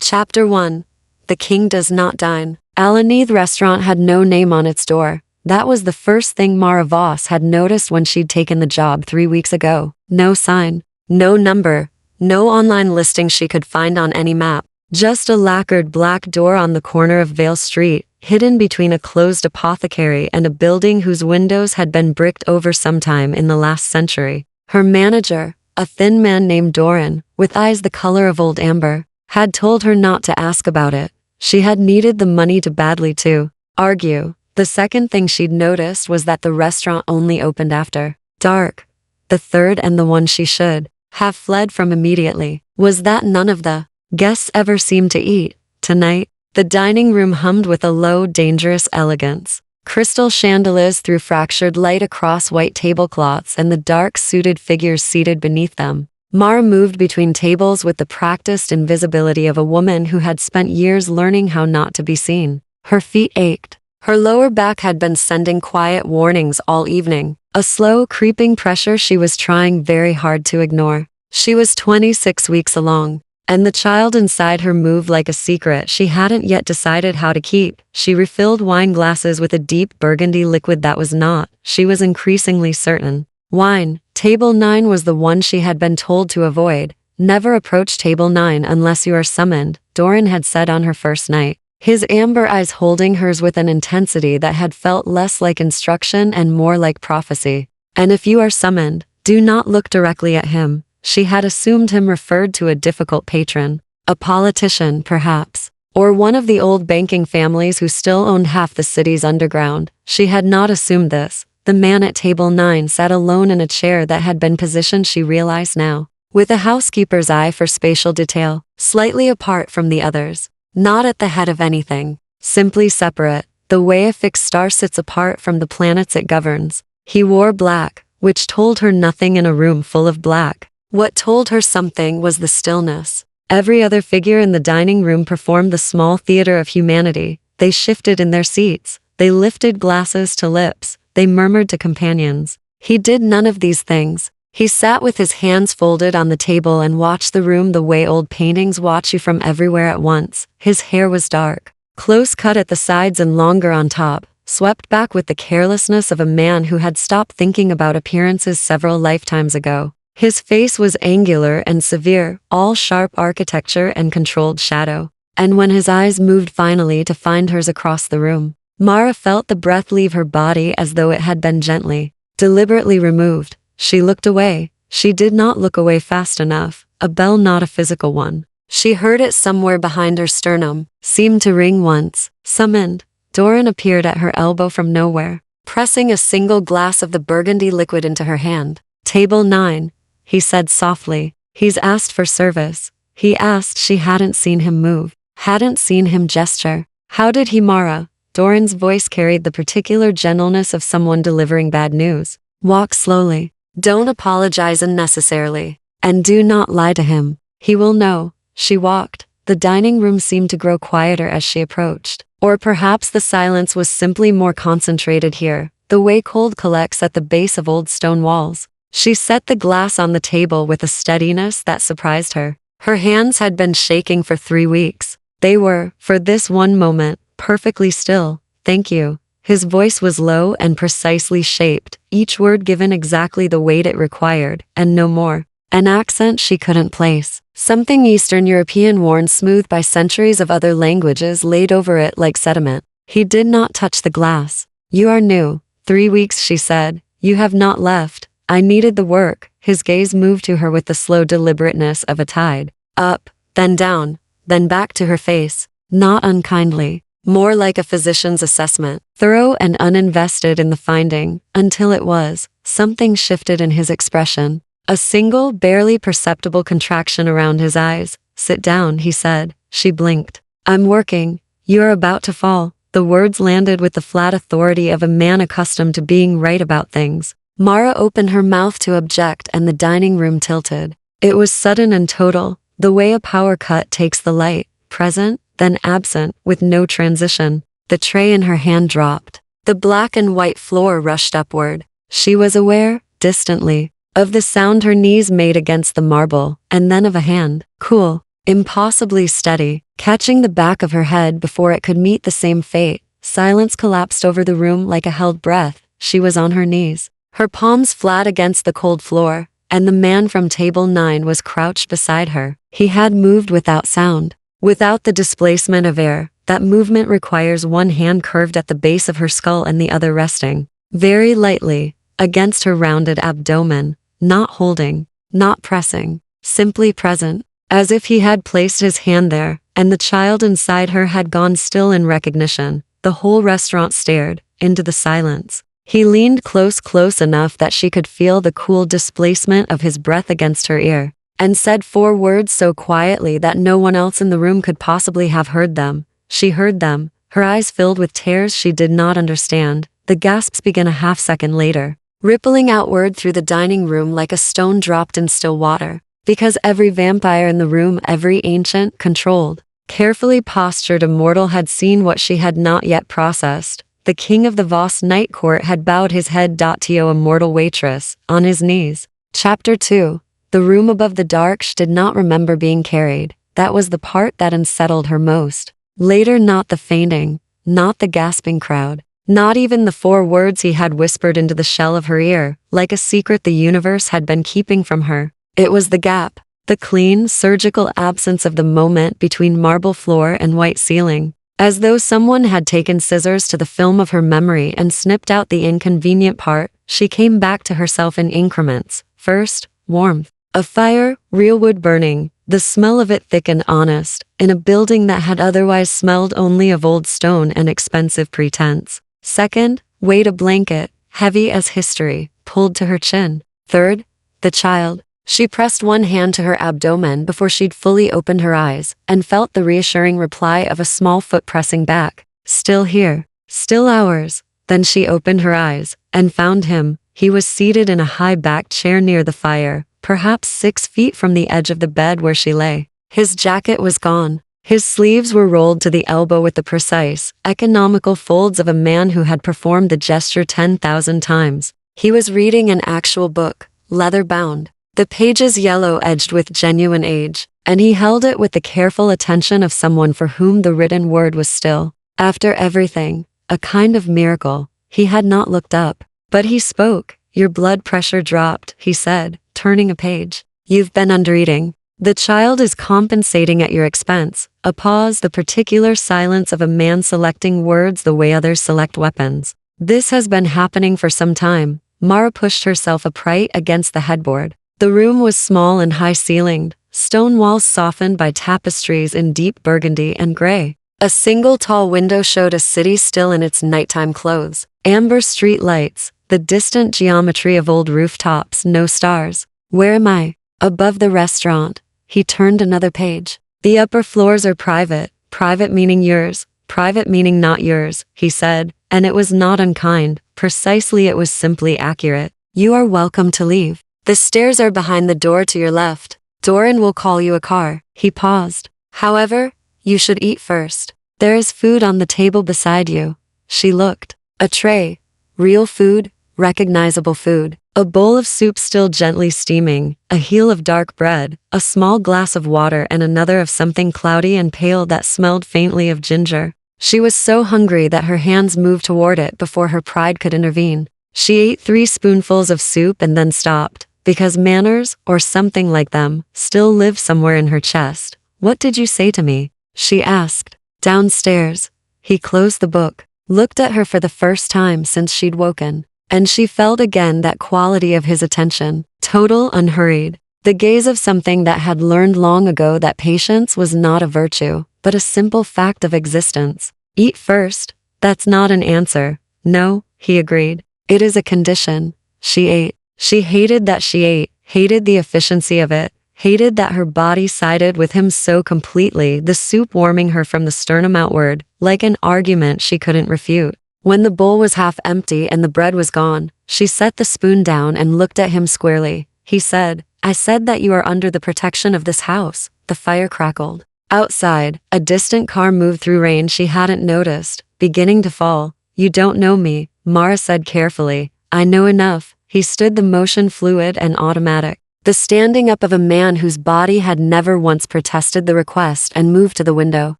Chapter 1. The King Does Not Dine. Alanith restaurant had no name on its door. That was the first thing Mara Voss had noticed when she'd taken the job 3 weeks ago. No sign, no number, no online listing she could find on any map. Just a lacquered black door on the corner of Vale Street, hidden between a closed apothecary and a building whose windows had been bricked over sometime in the last century. Her manager, a thin man named Doran, with eyes the color of old amber, had told her not to ask about it. She had needed the money to badly to argue. The second thing she'd noticed was that the restaurant only opened after dark. The third, and the one she should have fled from immediately, was that none of the guests ever seemed to eat. Tonight, the dining room hummed with a low, dangerous elegance. Crystal chandeliers threw fractured light across white tablecloths and the dark suited figures seated beneath them. Mara moved between tables with the practiced invisibility of a woman who had spent years learning how not to be seen. Her feet ached. Her lower back had been sending quiet warnings all evening, a slow, creeping pressure she was trying very hard to ignore. She was 26 weeks along, and the child inside her moved like a secret she hadn't yet decided how to keep. She refilled wine glasses with a deep burgundy liquid that was not, she was increasingly certain, wine. Table 9 was the one she had been told to avoid. Never approach Table 9 unless you are summoned, Doran had said on her first night, his amber eyes holding hers with an intensity that had felt less like instruction and more like prophecy. And if you are summoned, do not look directly at him. She had assumed him referred to a difficult patron, a politician perhaps, or one of the old banking families who still owned half the city's underground. She had not assumed this. The man at Table 9 sat alone in a chair that had been positioned, she realized now, with a housekeeper's eye for spatial detail, slightly apart from the others. Not at the head of anything, simply separate, the way a fixed star sits apart from the planets it governs. He wore black, which told her nothing in a room full of black. What told her something was the stillness. Every other figure in the dining room performed the small theater of humanity. They shifted in their seats. They lifted glasses to lips. They murmured to companions. He did none of these things. He sat with his hands folded on the table and watched the room the way old paintings watch you from everywhere at once. His hair was dark, close cut at the sides and longer on top, swept back with the carelessness of a man who had stopped thinking about appearances several lifetimes ago. His face was angular and severe, all sharp architecture and controlled shadow. And when his eyes moved finally to find hers across the room, Mara felt the breath leave her body as though it had been gently, deliberately removed. She looked away. She did not look away fast enough. A bell, not a physical one. She heard it somewhere behind her sternum, seemed to ring once. Summoned. Doran appeared at her elbow from nowhere, pressing a single glass of the burgundy liquid into her hand. Table 9, he said softly. He's asked for service. He asked. She hadn't seen him move, hadn't seen him gesture. How did he, Mara? Doran's voice carried the particular gentleness of someone delivering bad news. Walk slowly. Don't apologize unnecessarily. And do not lie to him. He will know. She walked. The dining room seemed to grow quieter as she approached. Or perhaps the silence was simply more concentrated here, the way cold collects at the base of old stone walls. She set the glass on the table with a steadiness that surprised her. Her hands had been shaking for 3 weeks. They were, for this one moment, perfectly still. Thank you. His voice was low and precisely shaped, each word given exactly the weight it required, and no more. An accent she couldn't place. Something Eastern European worn smooth by centuries of other languages laid over it like sediment. He did not touch the glass. You are new. 3 weeks, she said. You have not left. I needed the work. His gaze moved to her with the slow deliberateness of a tide. Up, then down, then back to her face. Not unkindly. More like a physician's assessment, thorough and uninvested in the finding, until it was. Something shifted in his expression. A single, barely perceptible contraction around his eyes. Sit down, he said. She blinked. I'm working. You're about to fall. The words landed with the flat authority of a man accustomed to being right about things. Mara opened her mouth to object and the dining room tilted. It was sudden and total, the way a power cut takes the light, present, then absent, with no transition. The tray in her hand dropped. The black and white floor rushed upward. She was aware, distantly, of the sound her knees made against the marble, and then of a hand, cool, impossibly steady, catching the back of her head before it could meet the same fate. Silence collapsed over the room like a held breath. She was on her knees, her palms flat against the cold floor, and the man from table 9 was crouched beside her. He had moved without sound, without the displacement of air. That movement requires one hand curved at the base of her skull and the other resting, very lightly, against her rounded abdomen, not holding, not pressing, simply present, as if he had placed his hand there, and the child inside her had gone still in recognition. The whole restaurant stared into the silence. He leaned close enough that she could feel the cool displacement of his breath against her ear, and said 4 words so quietly that no one else in the room could possibly have heard them. She heard them, her eyes filled with tears she did not understand. The gasps began a half-second later, rippling outward through the dining room like a stone dropped in still water, because every vampire in the room, every ancient, controlled, carefully postured immortal had seen what she had not yet processed. The king of the Voss Night Court had bowed his head. To immortal waitress, on his knees. Chapter 2. The room above the dark. She did not remember being carried. That was the part that unsettled her most. Later, not the fainting, not the gasping crowd, not even the 4 words he had whispered into the shell of her ear, like a secret the universe had been keeping from her. It was the gap, the clean, surgical absence of the moment between marble floor and white ceiling. As though someone had taken scissors to the film of her memory and snipped out the inconvenient part, she came back to herself in increments. First, warmth. A fire, real wood burning, the smell of it thick and honest, in a building that had otherwise smelled only of old stone and expensive pretense. Second, weight. A blanket, heavy as history, pulled to her chin. Third, the child. She pressed one hand to her abdomen before she'd fully opened her eyes, and felt the reassuring reply of a small foot pressing back. Still here. Still ours. Then she opened her eyes, and found him. He was seated in a high-backed chair near the fire, perhaps 6 feet from the edge of the bed where she lay. His jacket was gone. His sleeves were rolled to the elbow with the precise, economical folds of a man who had performed the gesture 10,000 times. He was reading an actual book, leather-bound, the pages yellow-edged with genuine age, and he held it with the careful attention of someone for whom the written word was still. After everything, a kind of miracle, he had not looked up. But he spoke. Your blood pressure dropped, he said, turning a page. You've been undereating. The child is compensating at your expense. A pause, the particular silence of a man selecting words the way others select weapons. This has been happening for some time. Mara pushed herself upright against the headboard. The room was small and high-ceilinged, stone walls softened by tapestries in deep burgundy and gray. A single tall window showed a city still in its nighttime clothes. Amber street lights, the distant geometry of old rooftops, no stars. Where am I? Above the restaurant. He turned another page. The upper floors are private. Private meaning yours. Private meaning not yours, he said, and it was not unkind. Precisely, it was simply accurate. You are welcome to leave. The stairs are behind the door to your left. Doran will call you a car. He paused. However, you should eat first. There is food on the table beside you. She looked. A tray. Real food, recognizable food. A bowl of soup still gently steaming, a heel of dark bread, a small glass of water, and another of something cloudy and pale that smelled faintly of ginger. She was so hungry that her hands moved toward it before her pride could intervene. She ate 3 spoonfuls of soup and then stopped, because manners, or something like them, still lived somewhere in her chest. What did you say to me? She asked. Downstairs. He closed the book, looked at her for the first time since she'd woken, and she felt again that quality of his attention, total, unhurried, the gaze of something that had learned long ago that patience was not a virtue, but a simple fact of existence. Eat first. That's not an answer. No, he agreed. It is a condition. She ate. She hated that she ate, hated the efficiency of it, hated that her body sided with him so completely, the soup warming her from the sternum outward, like an argument she couldn't refute. When the bowl was half empty and the bread was gone, she set the spoon down and looked at him squarely. He said, I said that you are under the protection of this house. The fire crackled. Outside, a distant car moved through rain she hadn't noticed, beginning to fall. You don't know me, Mara said carefully. I know enough. He stood, the motion fluid and automatic. The standing up of a man whose body had never once protested the request and moved to the window,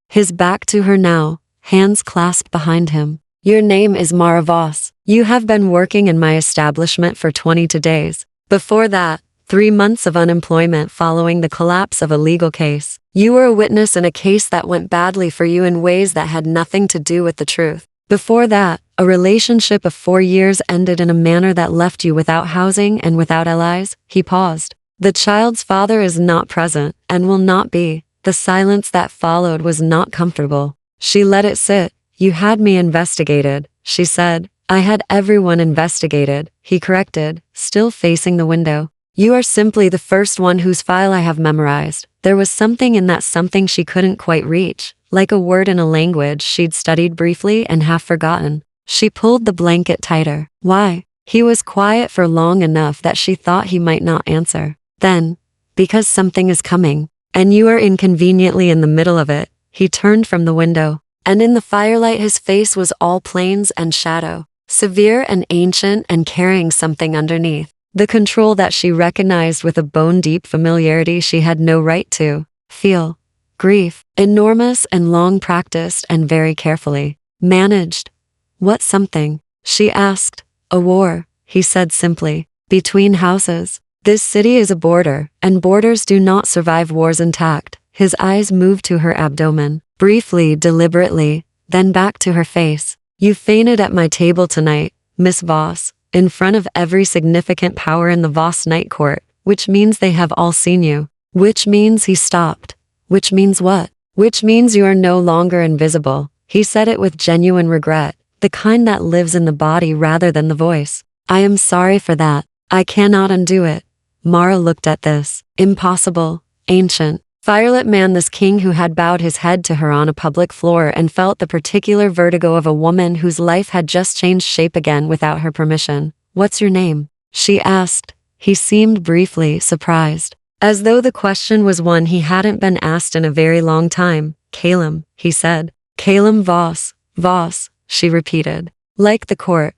his back to her now, hands clasped behind him. Your name is Mara Voss. You have been working in my establishment for 22 days. Before that, 3 months of unemployment following the collapse of a legal case. You were a witness in a case that went badly for you in ways that had nothing to do with the truth. Before that, a relationship of 4 years ended in a manner that left you without housing and without allies. He paused. The child's father is not present, and will not be. The silence that followed was not comfortable. She let it sit. You had me investigated, she said. I had everyone investigated, he corrected, still facing the window. You are simply the first one whose file I have memorized. There was something in that something she couldn't quite reach, like a word in a language she'd studied briefly and half forgotten. She pulled the blanket tighter. Why? He was quiet for long enough that she thought he might not answer. Then, because something is coming, and you are inconveniently in the middle of it. He turned from the window, and in the firelight his face was all plains and shadow, severe and ancient and carrying something underneath. The control that she recognized with a bone-deep familiarity she had no right to feel. Grief, enormous and long practiced and very carefully managed. What something? She asked. A war, he said simply, between houses. This city is a border, and borders do not survive wars intact. His eyes moved to her abdomen, briefly, deliberately, then back to her face. You fainted at my table tonight, Miss Voss, in front of every significant power in the Voss Night Court, which means they have all seen you. Which means he stopped. Which means what? Which means you are no longer invisible. He said it with genuine regret, the kind that lives in the body rather than the voice. I am sorry for that. I cannot undo it. Mara looked at this impossible, ancient, firelit man, this king who had bowed his head to her on a public floor and felt the particular vertigo of a woman whose life had just changed shape again without her permission. What's your name? She asked. He seemed briefly surprised, as though the question was one he hadn't been asked in a very long time. Calum, he said. Calum Voss. Voss, she repeated. Like the court,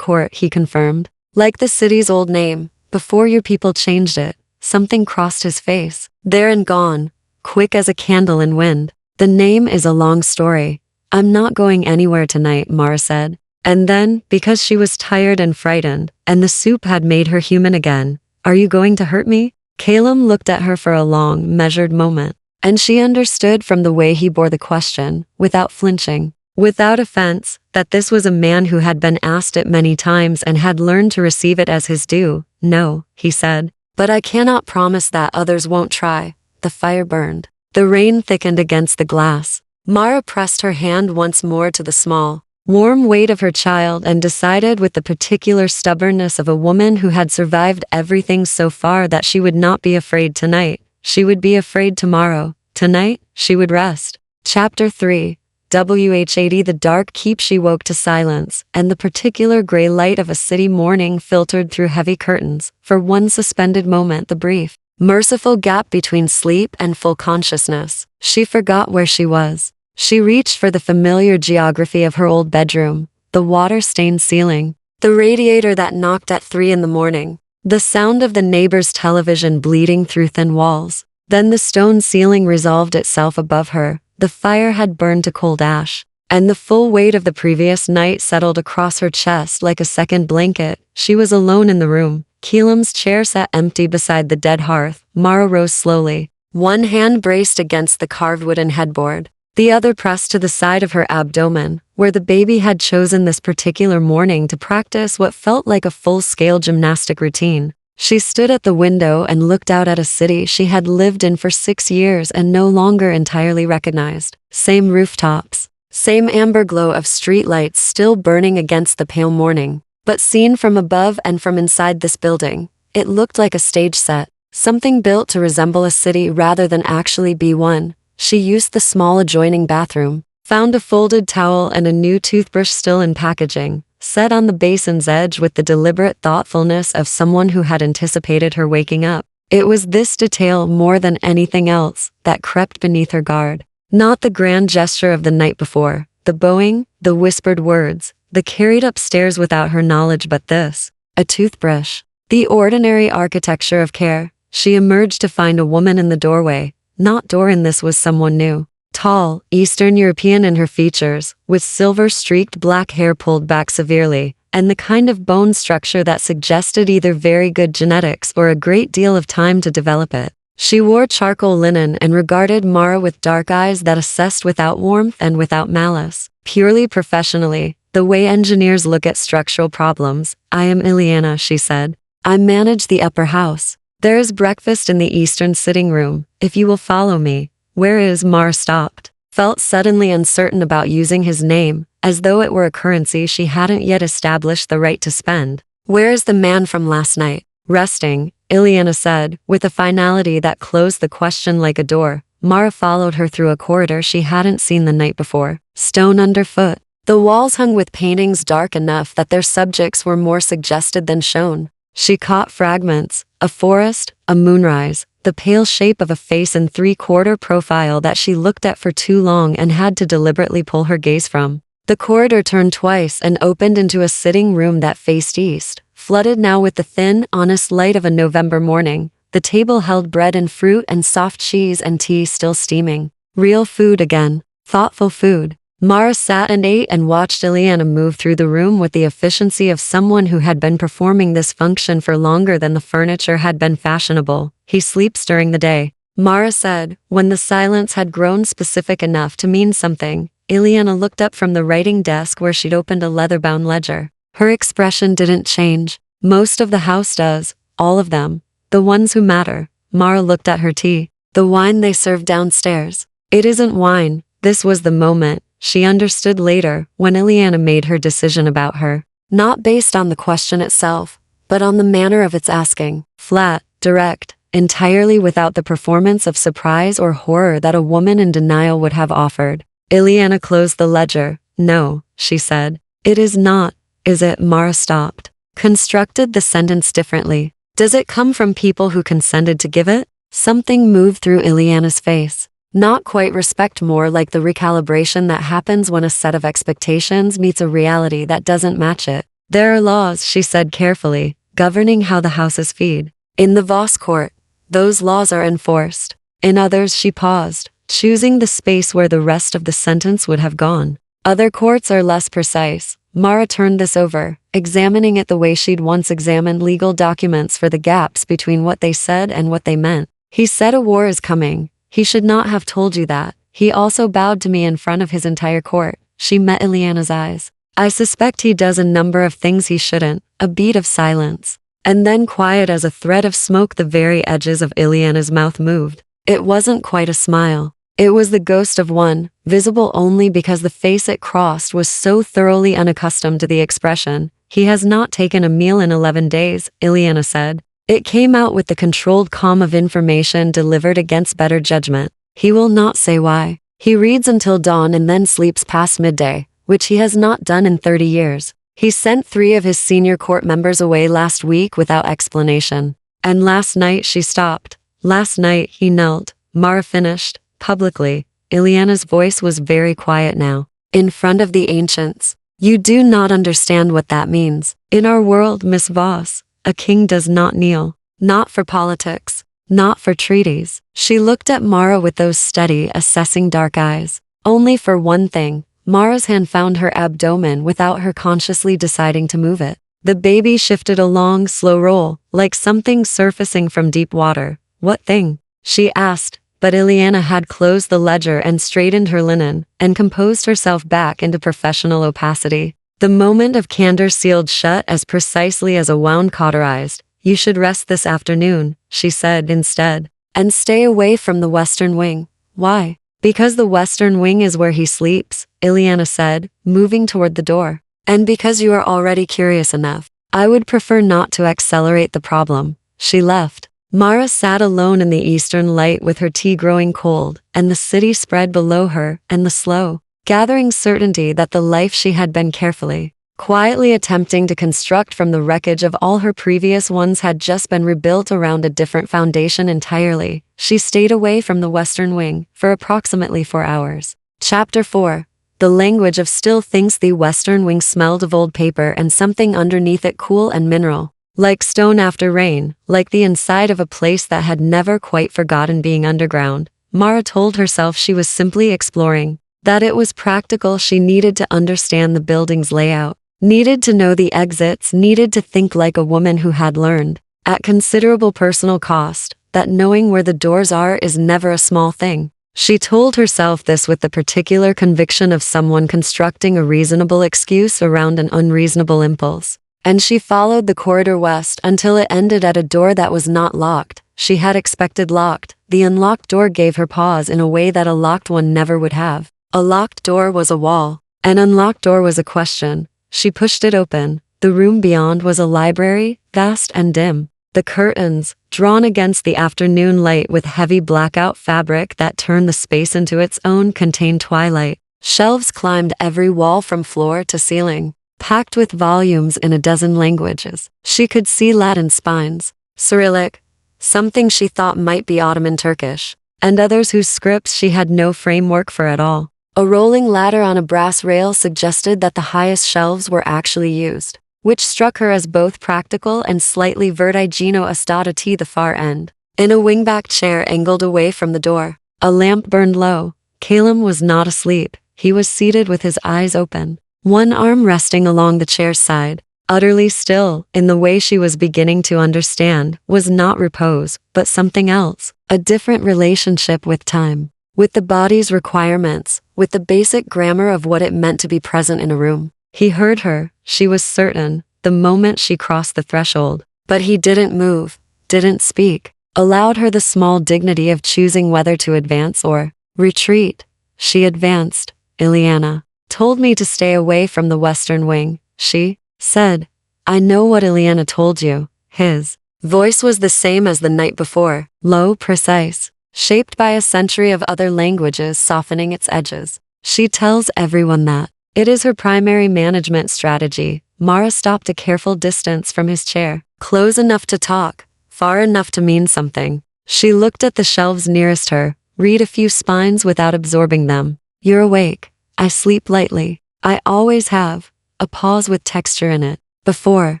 he confirmed. Like the city's old name. Before your people changed it, something crossed his face. There and gone, quick as a candle in wind. The name is a long story. I'm not going anywhere tonight, Mara said. And then, because she was tired and frightened, and the soup had made her human again, are you going to hurt me? Calum looked at her for a long, measured moment, and she understood from the way he bore the question, without flinching, without offense, that this was a man who had been asked it many times and had learned to receive it as his due. No, he said. But I cannot promise that others won't try. The fire burned. The rain thickened against the glass. Mara pressed her hand once more to the small, warm weight of her child and decided with the particular stubbornness of a woman who had survived everything so far that she would not be afraid tonight. She would be afraid tomorrow. Tonight, she would rest. Chapter 3. WH80. The dark keep. She woke to silence, and the particular gray light of a city morning filtered through heavy curtains. For one suspended moment, the brief, merciful gap between sleep and full consciousness. She forgot where she was. She reached for the familiar geography of her old bedroom, the water-stained ceiling, the radiator that knocked at 3 in the morning, the sound of the neighbor's television bleeding through thin walls. Then the stone ceiling resolved itself above her. The fire had burned to cold ash, and the full weight of the previous night settled across her chest like a second blanket. She was alone in the room. Calum's chair sat empty beside the dead hearth. Mara rose slowly, one hand braced against the carved wooden headboard, the other pressed to the side of her abdomen, where the baby had chosen this particular morning to practice what felt like a full-scale gymnastic routine. She stood at the window and looked out at a city she had lived in for 6 years and no longer entirely recognized. Same rooftops, same amber glow of streetlights still burning against the pale morning. But seen from above and from inside this building, it looked like a stage set, something built to resemble a city rather than actually be one. She used the small adjoining bathroom, found a folded towel and a new toothbrush still in packaging, set on the basin's edge with the deliberate thoughtfulness of someone who had anticipated her waking up. It was this detail more than anything else that crept beneath her guard. Not the grand gesture of the night before, the bowing, the whispered words, the carried upstairs without her knowledge, but this, a toothbrush. The ordinary architecture of care. She emerged to find a woman in the doorway. Not Doran, this was someone new. Tall, Eastern European in her features, with silver-streaked black hair pulled back severely, and the kind of bone structure that suggested either very good genetics or a great deal of time to develop it. She wore charcoal linen and regarded Mara with dark eyes that assessed without warmth and without malice, purely professionally, the way engineers look at structural problems. "I am Ileana," she said. "I manage the upper house. There is breakfast in the eastern sitting room, if you will follow me." "Where is?" Mara stopped, felt suddenly uncertain about using his name, as though it were a currency she hadn't yet established the right to spend. "Where is the man from last night?" "Resting," Ileana said, with a finality that closed the question like a door. Mara followed her through a corridor she hadn't seen the night before. Stone underfoot. The walls hung with paintings dark enough that their subjects were more suggested than shown. She caught fragments, a forest, a moonrise, the pale shape of a face in three-quarter profile that she looked at for too long and had to deliberately pull her gaze from. The corridor turned twice and opened into a sitting room that faced east, flooded now with the thin, honest light of a November morning. The table held bread and fruit and soft cheese and tea still steaming. Real food again. Thoughtful food. Mara sat and ate and watched Ileana move through the room with the efficiency of someone who had been performing this function for longer than the furniture had been fashionable. "He sleeps during the day," Mara said, when the silence had grown specific enough to mean something. Ileana looked up from the writing desk where she'd opened a leather-bound ledger. Her expression didn't change. "Most of the house does. All of them. The ones who matter." Mara looked at her tea. "The wine they serve downstairs. It isn't wine." This was the moment. She understood later, when Ileana made her decision about her. Not based on the question itself, but on the manner of its asking. Flat, direct, entirely without the performance of surprise or horror that a woman in denial would have offered. Ileana closed the ledger. "No," she said. "It is not, is it?" Mara stopped. Constructed the sentence differently. "Does it come from people who consented to give it?" Something moved through Ileana's face. Not quite respect, more like the recalibration that happens when a set of expectations meets a reality that doesn't match it. "There are laws," she said carefully, "governing how the houses feed. In the Voss court, those laws are enforced. In others," she paused, choosing the space where the rest of the sentence would have gone. "Other courts are less precise." Mara turned this over, examining it the way she'd once examined legal documents for the gaps between what they said and what they meant. "He said a war is coming. He should not have told you that. He also bowed to me in front of his entire court." She met Ileana's eyes. "I suspect he does a number of things he shouldn't." A beat of silence. And then, quiet as a thread of smoke, the very edges of Ileana's mouth moved. It wasn't quite a smile. It was the ghost of one, visible only because the face it crossed was so thoroughly unaccustomed to the expression. "He has not taken a meal in 11 days, Ileana said. It came out with the controlled calm of information delivered against better judgment. "He will not say why. He reads until dawn and then sleeps past midday, which he has not done in 30 years. He sent 3 of his senior court members away last week without explanation. And last night," she stopped. "Last night he knelt," Mara finished, publicly. Ileana's voice was very quiet now. "In front of the ancients. You do not understand what that means. In our world, Miss Voss, a king does not kneel. Not for politics. Not for treaties." She looked at Mara with those steady, assessing dark eyes. "Only for one thing." Mara's hand found her abdomen without her consciously deciding to move it. The baby shifted a long, slow roll, like something surfacing from deep water. "What thing?" she asked, but Ileana had closed the ledger and straightened her linen, and composed herself back into professional opacity. The moment of candor sealed shut as precisely as a wound cauterized. "You should rest this afternoon," she said instead, "and stay away from the western wing." "Why?" "Because the western wing is where he sleeps," Ileana said, moving toward the door. "And because you are already curious enough. I would prefer not to accelerate the problem." She left. Mara sat alone in the eastern light with her tea growing cold, and the city spread below her, and the slow, gathering certainty that the life she had been carefully, quietly attempting to construct from the wreckage of all her previous ones had just been rebuilt around a different foundation entirely. She stayed away from the western wing for approximately 4 hours. Chapter 4. The language of still thinks. The western wing smelled of old paper and something underneath it, cool and mineral. Like stone after rain, like the inside of a place that had never quite forgotten being underground. Mara told herself she was simply exploring, that it was practical. She needed to understand the building's layout, needed to know the exits, needed to think like a woman who had learned, at considerable personal cost, that knowing where the doors are is never a small thing. She told herself this with the particular conviction of someone constructing a reasonable excuse around an unreasonable impulse. And she followed the corridor west until it ended at a door that was not locked. She had expected locked. The unlocked door gave her pause in a way that a locked one never would have. A locked door was a wall. An unlocked door was a question. She pushed it open. The room beyond was a library, vast and dim. The curtains, drawn against the afternoon light with heavy blackout fabric that turned the space into its own, contained twilight. Shelves climbed every wall from floor to ceiling, packed with volumes in a dozen languages. She could see Latin spines, Cyrillic, something she thought might be Ottoman Turkish, and others whose scripts she had no framework for at all. A rolling ladder on a brass rail suggested that the highest shelves were actually used, which struck her as both practical and slightly vertiginous. At the far end, in a wingback chair angled away from the door, a lamp burned low. Calum was not asleep. He was seated with his eyes open, one arm resting along the chair's side, utterly still. In the way she was beginning to understand was not repose, but something else, a different relationship with time, with the body's requirements, with the basic grammar of what it meant to be present in a room. He heard her, she was certain, the moment she crossed the threshold, but he didn't move, didn't speak, allowed her the small dignity of choosing whether to advance or retreat. She advanced. Ileana told me to stay away from the western wing, she said. I know what Ileana told you. His voice was the same as the night before, low, precise, shaped by a century of other languages softening its edges. She tells everyone that. It is her primary management strategy. Mara stopped a careful distance from his chair, close enough to talk, far enough to mean something. She looked at the shelves nearest her, read a few spines without absorbing them. You're awake. I sleep lightly. I always have. A pause with texture in it. Before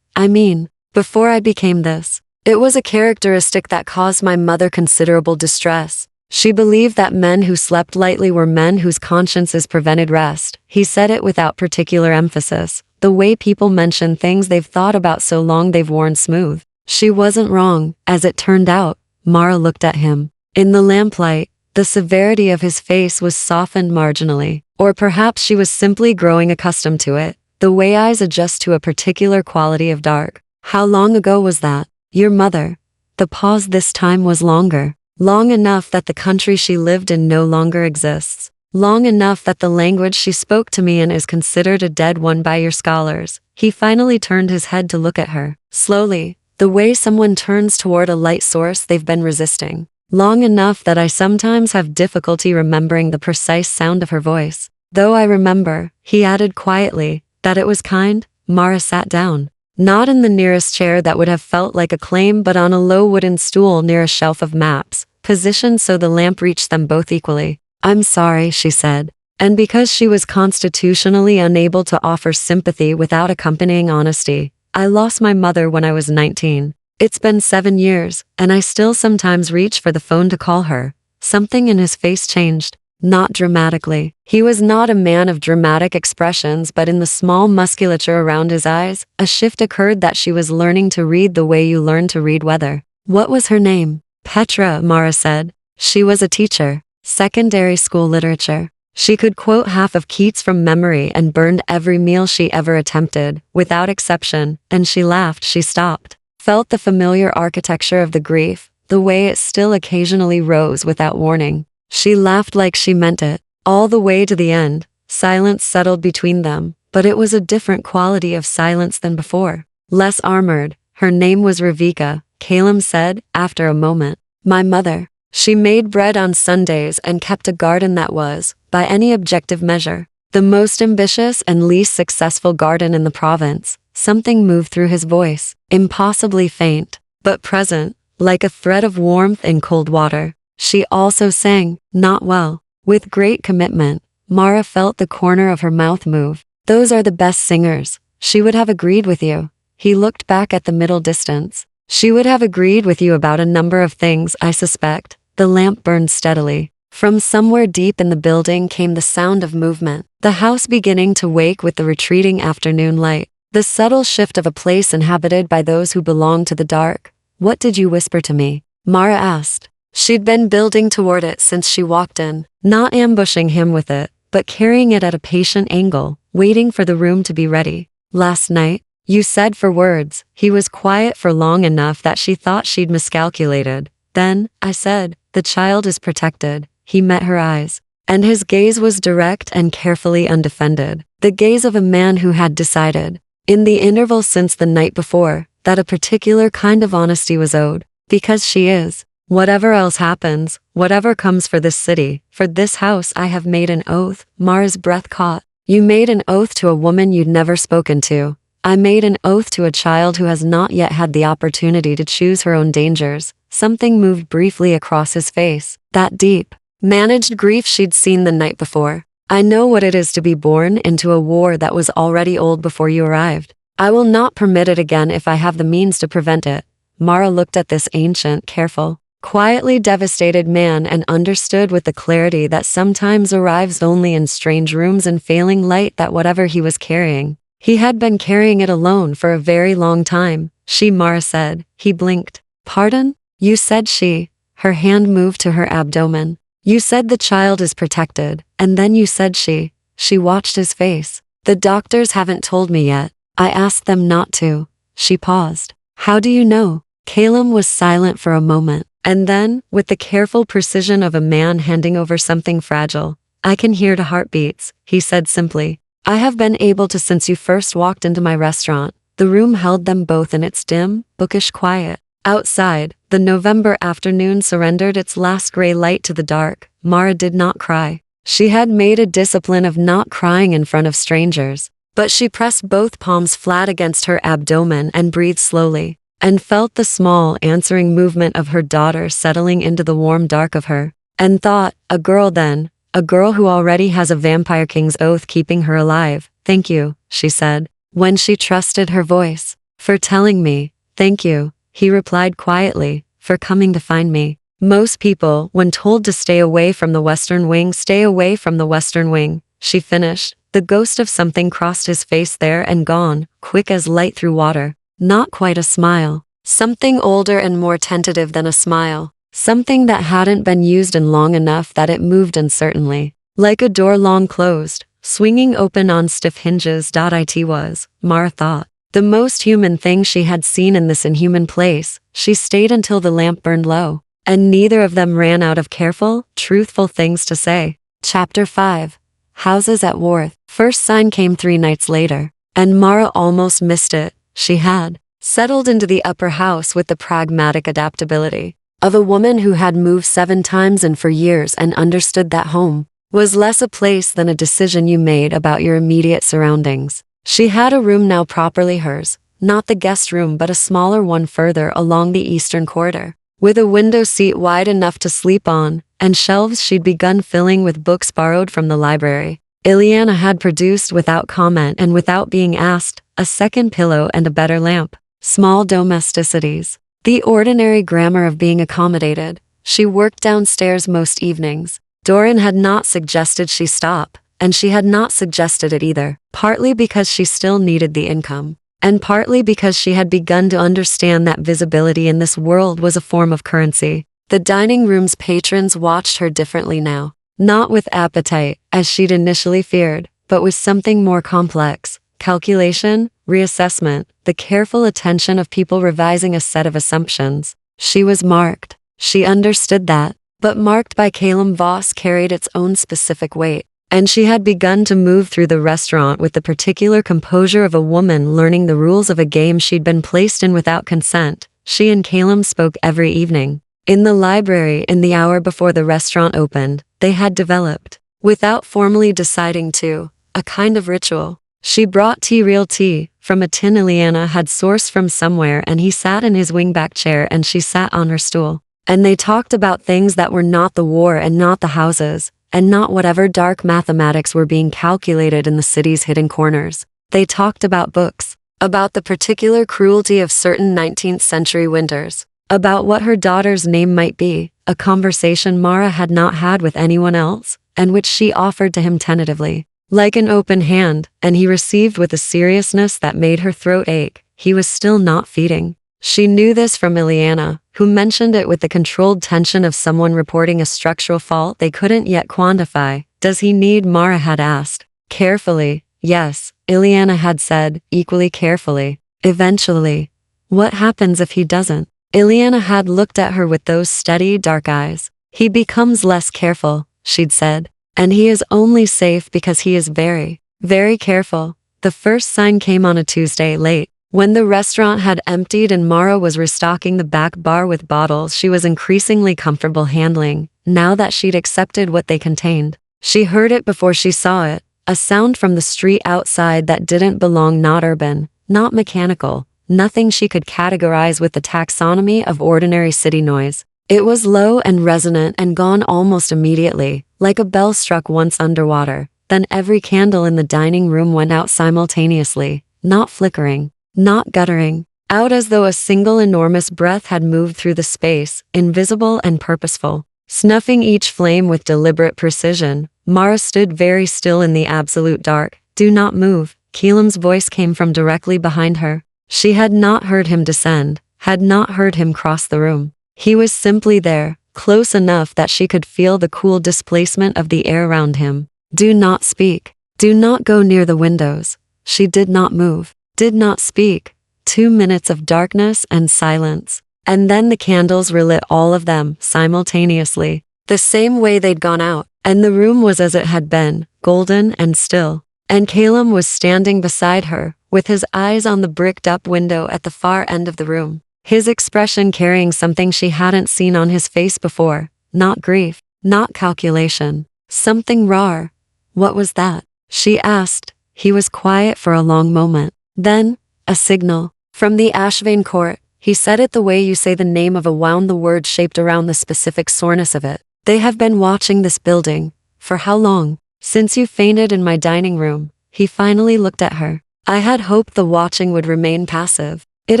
I became this. It was a characteristic that caused my mother considerable distress. She believed that men who slept lightly were men whose consciences prevented rest. He said it without particular emphasis, the way people mention things they've thought about so long they've worn smooth. She wasn't wrong, as it turned out. Mara looked at him. In the lamplight, the severity of his face was softened marginally, or perhaps she was simply growing accustomed to it, the way eyes adjust to a particular quality of dark. How long ago was that? Your mother. The pause this time was longer. Long enough that the country she lived in no longer exists. Long enough that the language she spoke to me in is considered a dead one by your scholars. He finally turned his head to look at her, slowly, the way someone turns toward a light source they've been resisting. Long enough that I sometimes have difficulty remembering the precise sound of her voice. Though I remember, he added quietly, that it was kind. Mara sat down. Not in the nearest chair that would have felt like a claim, but on a low wooden stool near a shelf of maps, positioned so the lamp reached them both equally. I'm sorry, she said. And because she was constitutionally unable to offer sympathy without accompanying honesty, I lost my mother when I was 19. It's been 7 years, and I still sometimes reach for the phone to call her. Something in his face changed. Not dramatically. He was not a man of dramatic expressions, but in the small musculature around his eyes, a shift occurred that she was learning to read the way you learn to read weather. What was her name? Petra, Mara said. She was a teacher. Secondary school literature. She could quote half of Keats from memory and burned every meal she ever attempted, without exception, and she laughed. She stopped. Felt the familiar architecture of the grief, the way it still occasionally rose without warning. She laughed like she meant it, all the way to the end. Silence settled between them, but it was a different quality of silence than before. Less armored. Her name was Ravika, Calum said, after a moment. My mother. She made bread on Sundays and kept a garden that was, by any objective measure, the most ambitious and least successful garden in the province. Something moved through his voice, impossibly faint, but present, like a thread of warmth in cold water. She also sang, not well, with great commitment. Mara felt the corner of her mouth move. Those are the best singers. She would have agreed with you. He looked back at the middle distance. She would have agreed with you about a number of things, I suspect. The lamp burned steadily. From somewhere deep in the building came the sound of movement, the house beginning to wake with the retreating afternoon light, the subtle shift of a place inhabited by those who belong to the dark. What did you whisper to me? Mara asked. She'd been building toward it since she walked in, not ambushing him with it, but carrying it at a patient angle, waiting for the room to be ready. Last night, you said for words. He was quiet for long enough that she thought she'd miscalculated. Then, I said, the child is protected. He met her eyes, and his gaze was direct and carefully undefended, the gaze of a man who had decided, in the interval since the night before, that a particular kind of honesty was owed, because she is. Whatever else happens, whatever comes for this city, for this house, I have made an oath. Mara's breath caught. You made an oath to a woman you'd never spoken to. I made an oath to a child who has not yet had the opportunity to choose her own dangers. Something moved briefly across his face, that deep, managed grief she'd seen the night before. I know what it is to be born into a war that was already old before you arrived. I will not permit it again if I have the means to prevent it. Mara looked at this ancient, careful, quietly devastated man and understood with the clarity that sometimes arrives only in strange rooms and failing light that whatever he was carrying, he had been carrying it alone for a very long time. Mara said. He blinked. Pardon? You said she. Her hand moved to her abdomen. You said the child is protected, and then you said she. She watched his face. The doctors haven't told me yet. I asked them not to. She paused. How do you know? Calum was silent for a moment, and then, with the careful precision of a man handing over something fragile, I can hear the heartbeats, he said simply. I have been able to since you first walked into my restaurant. The room held them both in its dim, bookish quiet. Outside, the November afternoon surrendered its last gray light to the dark. Mara did not cry. She had made a discipline of not crying in front of strangers, but she pressed both palms flat against her abdomen and breathed slowly, and felt the small answering movement of her daughter settling into the warm dark of her, and thought, a girl then, a girl who already has a vampire king's oath keeping her alive. Thank you, she said, when she trusted her voice, for telling me. Thank you. He replied quietly, for coming to find me. Most people, when told to stay away from the Western Wing, stay away from the Western Wing, she finished. The ghost of something crossed his face there and gone, quick as light through water. Not quite a smile. Something older and more tentative than a smile. Something that hadn't been used in long enough that it moved uncertainly. Like a door long closed, swinging open on stiff hinges. It was, Mara thought, the most human thing she had seen in this inhuman place. She stayed until the lamp burned low, and neither of them ran out of careful, truthful things to say. Chapter 5. Houses at Worth. First sign came 3 nights later, and Mara almost missed it. She had settled into the upper house with the pragmatic adaptability of a woman who had moved 7 times and for years and understood that home was less a place than a decision you made about your immediate surroundings. She had a room now properly hers, not the guest room but a smaller one further along the eastern corridor, with a window seat wide enough to sleep on, and shelves she'd begun filling with books borrowed from the library. Ileana had produced without comment and without being asked, a second pillow and a better lamp. Small domesticities. The ordinary grammar of being accommodated. She worked downstairs most evenings. Doran had not suggested she stop, and she had not suggested it either, partly because she still needed the income, and partly because she had begun to understand that visibility in this world was a form of currency. The dining room's patrons watched her differently now, not with appetite, as she'd initially feared, but with something more complex. Calculation, reassessment, the careful attention of people revising a set of assumptions. She was marked. She understood that, but marked by Calum Voss carried its own specific weight. And she had begun to move through the restaurant with the particular composure of a woman learning the rules of a game she'd been placed in without consent. She and Calum spoke every evening. In the library in the hour before the restaurant opened, they had developed, without formally deciding to, a kind of ritual. She brought real tea, from a tin Ileana had sourced from somewhere, and he sat in his wingback chair and she sat on her stool. And they talked about things that were not the war and not the houses, and not whatever dark mathematics were being calculated in the city's hidden corners. They talked about books, about the particular cruelty of certain 19th century winters, about what her daughter's name might be, a conversation Mara had not had with anyone else, and which she offered to him tentatively, like an open hand, and he received with a seriousness that made her throat ache. He was still not feeding. She knew this from Ileana, who mentioned it with the controlled tension of someone reporting a structural fault they couldn't yet quantify. Does he need? Mara had asked. Carefully, yes, Ileana had said, equally carefully. Eventually. What happens if he doesn't? Ileana had looked at her with those steady, dark eyes. He becomes less careful, she'd said. And he is only safe because he is very, very careful. The first sign came on a Tuesday late. When the restaurant had emptied and Mara was restocking the back bar with bottles she was increasingly comfortable handling, now that she'd accepted what they contained. She heard it before she saw it, a sound from the street outside that didn't belong, not urban, not mechanical, nothing she could categorize with the taxonomy of ordinary city noise. It was low and resonant and gone almost immediately, like a bell struck once underwater. Then every candle in the dining room went out simultaneously, not flickering, not guttering, out as though a single enormous breath had moved through the space, invisible and purposeful. Snuffing each flame with deliberate precision, Mara stood very still in the absolute dark. Do not move, Keelam's voice came from directly behind her. She had not heard him descend, had not heard him cross the room. He was simply there, close enough that she could feel the cool displacement of the air around him. Do not speak. Do not go near the windows. She did not move, did not speak. 2 minutes of darkness and silence. And then the candles relit, all of them, simultaneously, the same way they'd gone out, and the room was as it had been, golden and still. And Calum was standing beside her, with his eyes on the bricked-up window at the far end of the room, his expression carrying something she hadn't seen on his face before, not grief, not calculation, something raw. What was that? She asked. He was quiet for a long moment. Then, a signal, from the Ashvane court. He said it the way you say the name of a wound, the word shaped around the specific soreness of it. They have been watching this building. For how long? Since you fainted in my dining room. He finally looked at her. I had hoped the watching would remain passive. It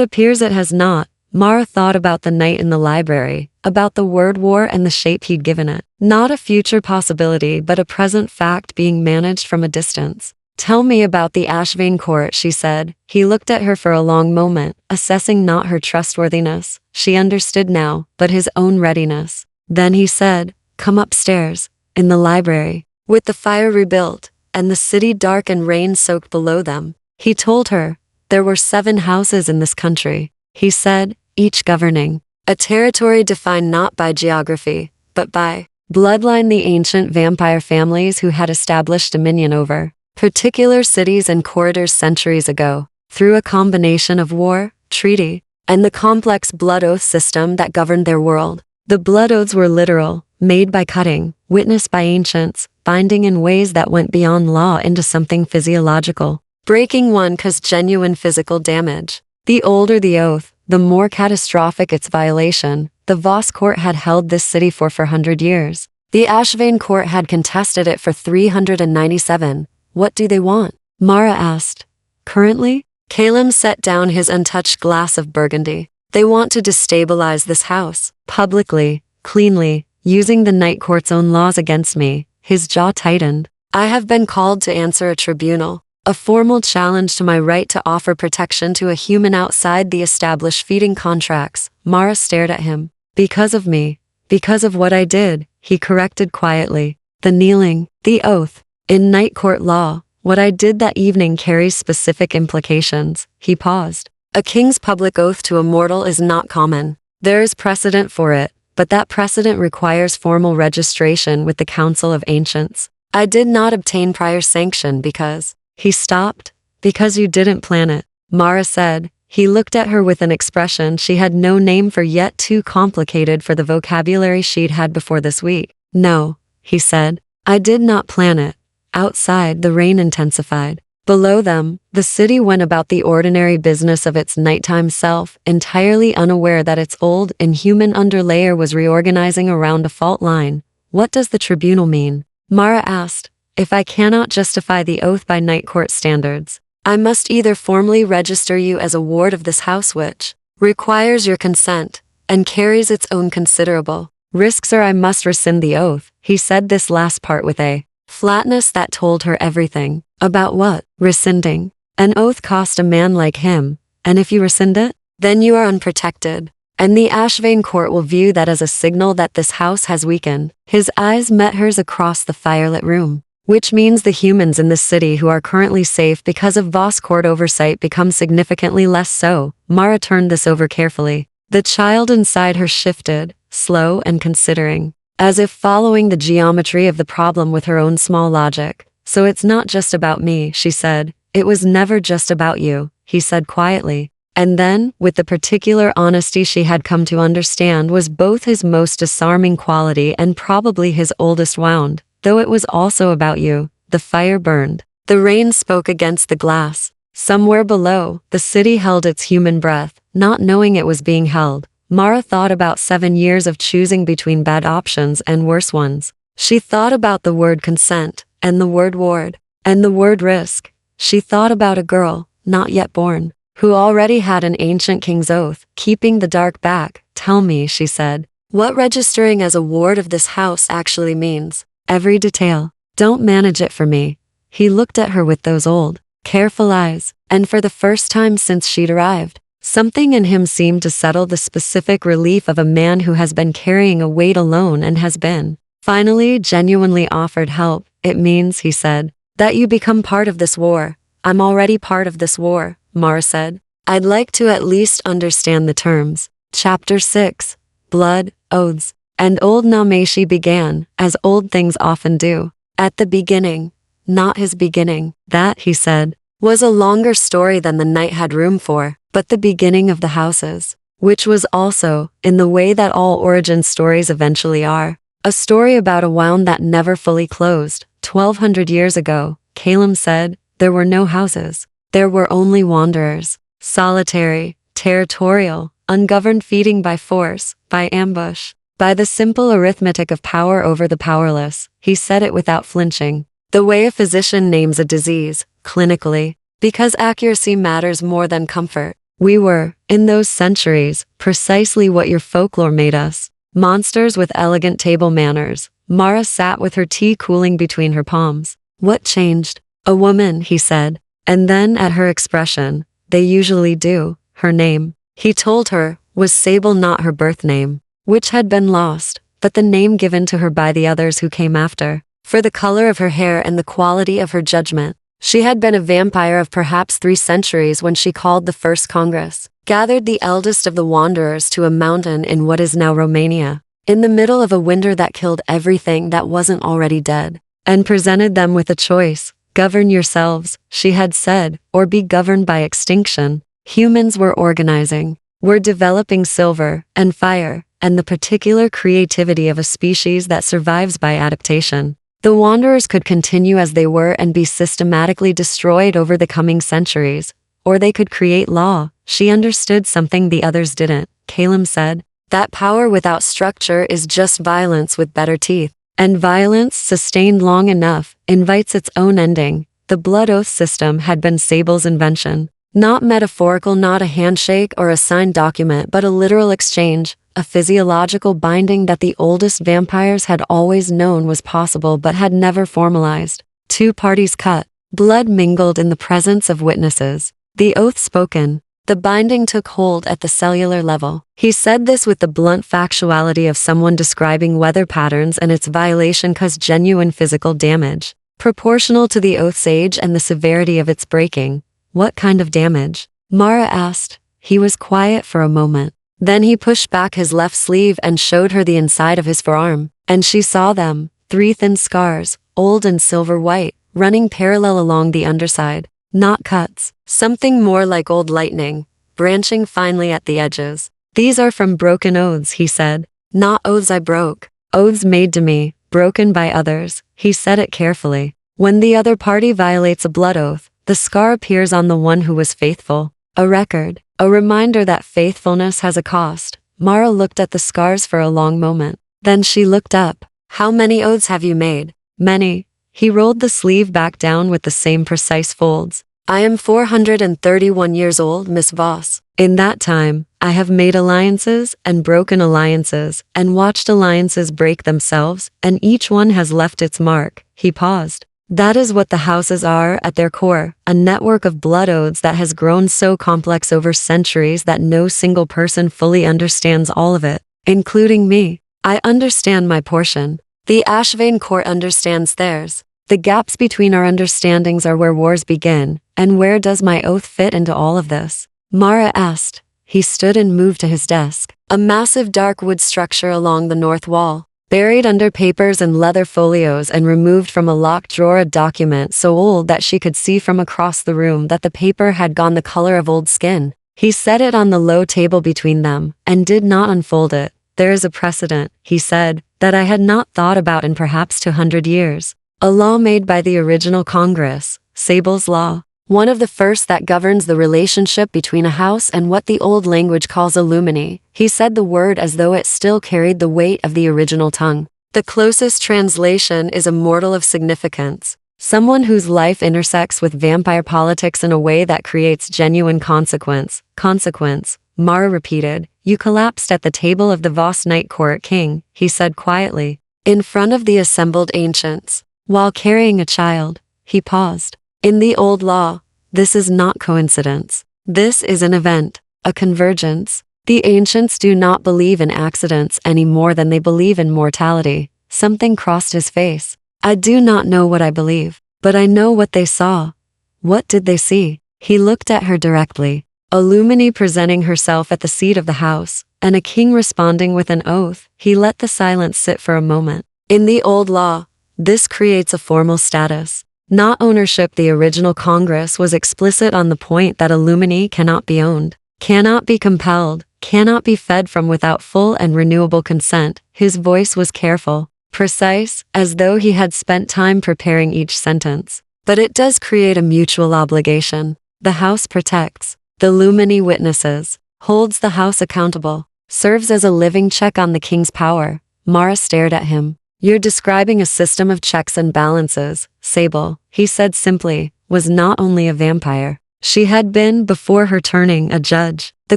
appears it has not. Mara thought about the night in the library, about the word war and the shape he'd given it. Not a future possibility, but a present fact being managed from a distance. Tell me about the Ashvane court, she said. He looked at her for a long moment, assessing not her trustworthiness. She understood now, but his own readiness. Then he said, come upstairs, in the library, with the fire rebuilt, and the city dark and rain-soaked below them. He told her, there were 7 houses in this country, he said, each governing a territory defined not by geography, but by bloodline, the ancient vampire families who had established dominion over particular cities and corridors centuries ago, through a combination of war, treaty, and the complex blood oath system that governed their world. The blood oaths were literal, made by cutting, witnessed by ancients, binding in ways that went beyond law into something physiological. Breaking one caused genuine physical damage. The older the oath, the more catastrophic its violation. The Voss court had held this city for 400 years. The Ashvane court had contested it for 397. What do they want? Mara asked. Currently? Calum set down his untouched glass of burgundy. They want to destabilize this house, publicly, cleanly, using the Night Court's own laws against me. His jaw tightened. I have been called to answer a tribunal, a formal challenge to my right to offer protection to a human outside the established feeding contracts. Mara stared at him. Because of me. Because of what I did, he corrected quietly. The kneeling, the oath. In Night Court law, what I did that evening carries specific implications. He paused. A king's public oath to Immortal is not common. There is precedent for it, but that precedent requires formal registration with the Council of Ancients. I did not obtain prior sanction because... He stopped. Because you didn't plan it, Mara said. He looked at her with an expression she had no name for, yet too complicated for the vocabulary she'd had before this week. No, he said. I did not plan it. Outside, the rain intensified. Below them, the city went about the ordinary business of its nighttime self, entirely unaware that its old, inhuman underlayer was reorganizing around a fault line. What does the tribunal mean? Mara asked. If I cannot justify the oath by Night Court standards, I must either formally register you as a ward of this house, which requires your consent and carries its own considerable risks, or I must rescind the oath. He said this last part with a flatness that told her everything. About what? Rescinding. An oath cost a man like him, and if you rescind it, then you are unprotected. And the Ashvane court will view that as a signal that this house has weakened. His eyes met hers across the firelit room. Which means the humans in this city who are currently safe because of Voss court oversight become significantly less so. Mara turned this over carefully. The child inside her shifted, slow and considering, as if following the geometry of the problem with her own small logic. So it's not just about me, she said. It was never just about you, he said quietly. And then, with the particular honesty she had come to understand was both his most disarming quality and probably his oldest wound, though it was also about you. The fire burned. The rain spoke against the glass. Somewhere below, the city held its human breath, not knowing it was being held. Mara thought about 7 years of choosing between bad options and worse ones. She thought about the word consent, and the word ward, and the word risk. She thought about a girl, not yet born, who already had an ancient king's oath, keeping the dark back. Tell me, she said, what registering as a ward of this house actually means. Every detail. Don't manage it for me. He looked at her with those old, careful eyes, and for the first time since she'd arrived, something in him seemed to settle the specific relief of a man who has been carrying a weight alone and has been, finally, genuinely offered help. It means, he said, that you become part of this war. I'm already part of this war, Mara said. I'd like to at least understand the terms. Chapter 6. Blood, Oaths, and old Nameshi began, as old things often do, at the beginning. Not his beginning. That, he said, was a longer story than the night had room for, but the beginning of the houses, which was also, in the way that all origin stories eventually are, a story about a wound that never fully closed. 1200 years ago, Calum said, there were no houses. There were only wanderers, solitary, territorial, ungoverned, feeding by force, by ambush, by the simple arithmetic of power over the powerless. He said it without flinching, the way a physician names a disease, clinically, because accuracy matters more than comfort. We were, in those centuries, precisely what your folklore made us, monsters with elegant table manners. Mara sat with her tea cooling between her palms. What changed? A woman, he said, and then at her expression, they usually do, her name, he told her, was Sable, not her birth name, which had been lost, but the name given to her by the others who came after. For the color of her hair and the quality of her judgment, she had been a vampire of perhaps 3 centuries when she called the first Congress, gathered the eldest of the wanderers to a mountain in what is now Romania, in the middle of a winter that killed everything that wasn't already dead, and presented them with a choice. Govern yourselves, she had said, or be governed by extinction. Humans were organizing, were developing silver and fire, and the particular creativity of a species that survives by adaptation. The wanderers could continue as they were and be systematically destroyed over the coming centuries, or they could create law. She understood something the others didn't. Calum said, that power without structure is just violence with better teeth. And violence, sustained long enough, invites its own ending. The blood oath system had been Sable's invention. Not metaphorical, not a handshake or a signed document, but a literal exchange, a physiological binding that the oldest vampires had always known was possible but had never formalized. 2 parties cut, blood mingled in the presence of witnesses. The oath spoken. The binding took hold at the cellular level. He said this with the blunt factuality of someone describing weather patterns, and its violation caused genuine physical damage, proportional to the oath's age and the severity of its breaking. What kind of damage? Mara asked. He was quiet for a moment. Then he pushed back his left sleeve and showed her the inside of his forearm, and she saw them, 3 thin scars, old and silver white, running parallel along the underside. Not cuts, something more like old lightning, branching finely at the edges. These are from broken oaths, he said. Not oaths I broke. Oaths made to me, broken by others. He said it carefully. When the other party violates a blood oath, the scar appears on the one who was faithful. A record, a reminder that faithfulness has a cost. Mara looked at the scars for a long moment. Then she looked up. How many oaths have you made? Many. He rolled the sleeve back down with the same precise folds. I am 431 years old, Miss Voss. In that time, I have made alliances and broken alliances and watched alliances break themselves, and each one has left its mark. He paused. That is what the houses are at their core, a network of blood oaths that has grown so complex over centuries that no single person fully understands all of it, including me. I understand my portion. The Ashvane court understands theirs. The gaps between our understandings are where wars begin, and where does my oath fit into all of this? Mara asked. He stood and moved to his desk. A massive dark wood structure along the north wall. Buried under papers and leather folios and removed from a locked drawer, a document so old that she could see from across the room that the paper had gone the color of old skin. He set it on the low table between them, and did not unfold it. There is a precedent, he said, that I had not thought about in perhaps 200 years. A law made by the original Congress, Sable's Law. One of the first that governs the relationship between a house and what the old language calls Illumini. He said the word as though it still carried the weight of the original tongue. The closest translation is Immortal of significance. Someone whose life intersects with vampire politics in a way that creates genuine consequence. Consequence, Mara repeated. You collapsed at the table of the Voss Night Court King, he said quietly, in front of the assembled ancients. While carrying a child, he paused. In the old law, this is not coincidence. This is an event, a convergence. The ancients do not believe in accidents any more than they believe in mortality. Something crossed his face. I do not know what I believe, but I know what they saw. What did they see? He looked at her directly. Illumini presenting herself at the seat of the house, and a king responding with an oath. He let the silence sit for a moment. In the old law, this creates a formal status. Not ownership. The original Congress was explicit on the point that Illumini cannot be owned, cannot be compelled, cannot be fed from without full and renewable consent. His voice was careful, precise, as though he had spent time preparing each sentence. But it does create a mutual obligation. The house protects, the Illumini witnesses, holds the house accountable, serves as a living check on the king's power. Mara stared at him. You're describing a system of checks and balances. Sable, he said simply, was not only a vampire. She had been, before her turning, a judge. The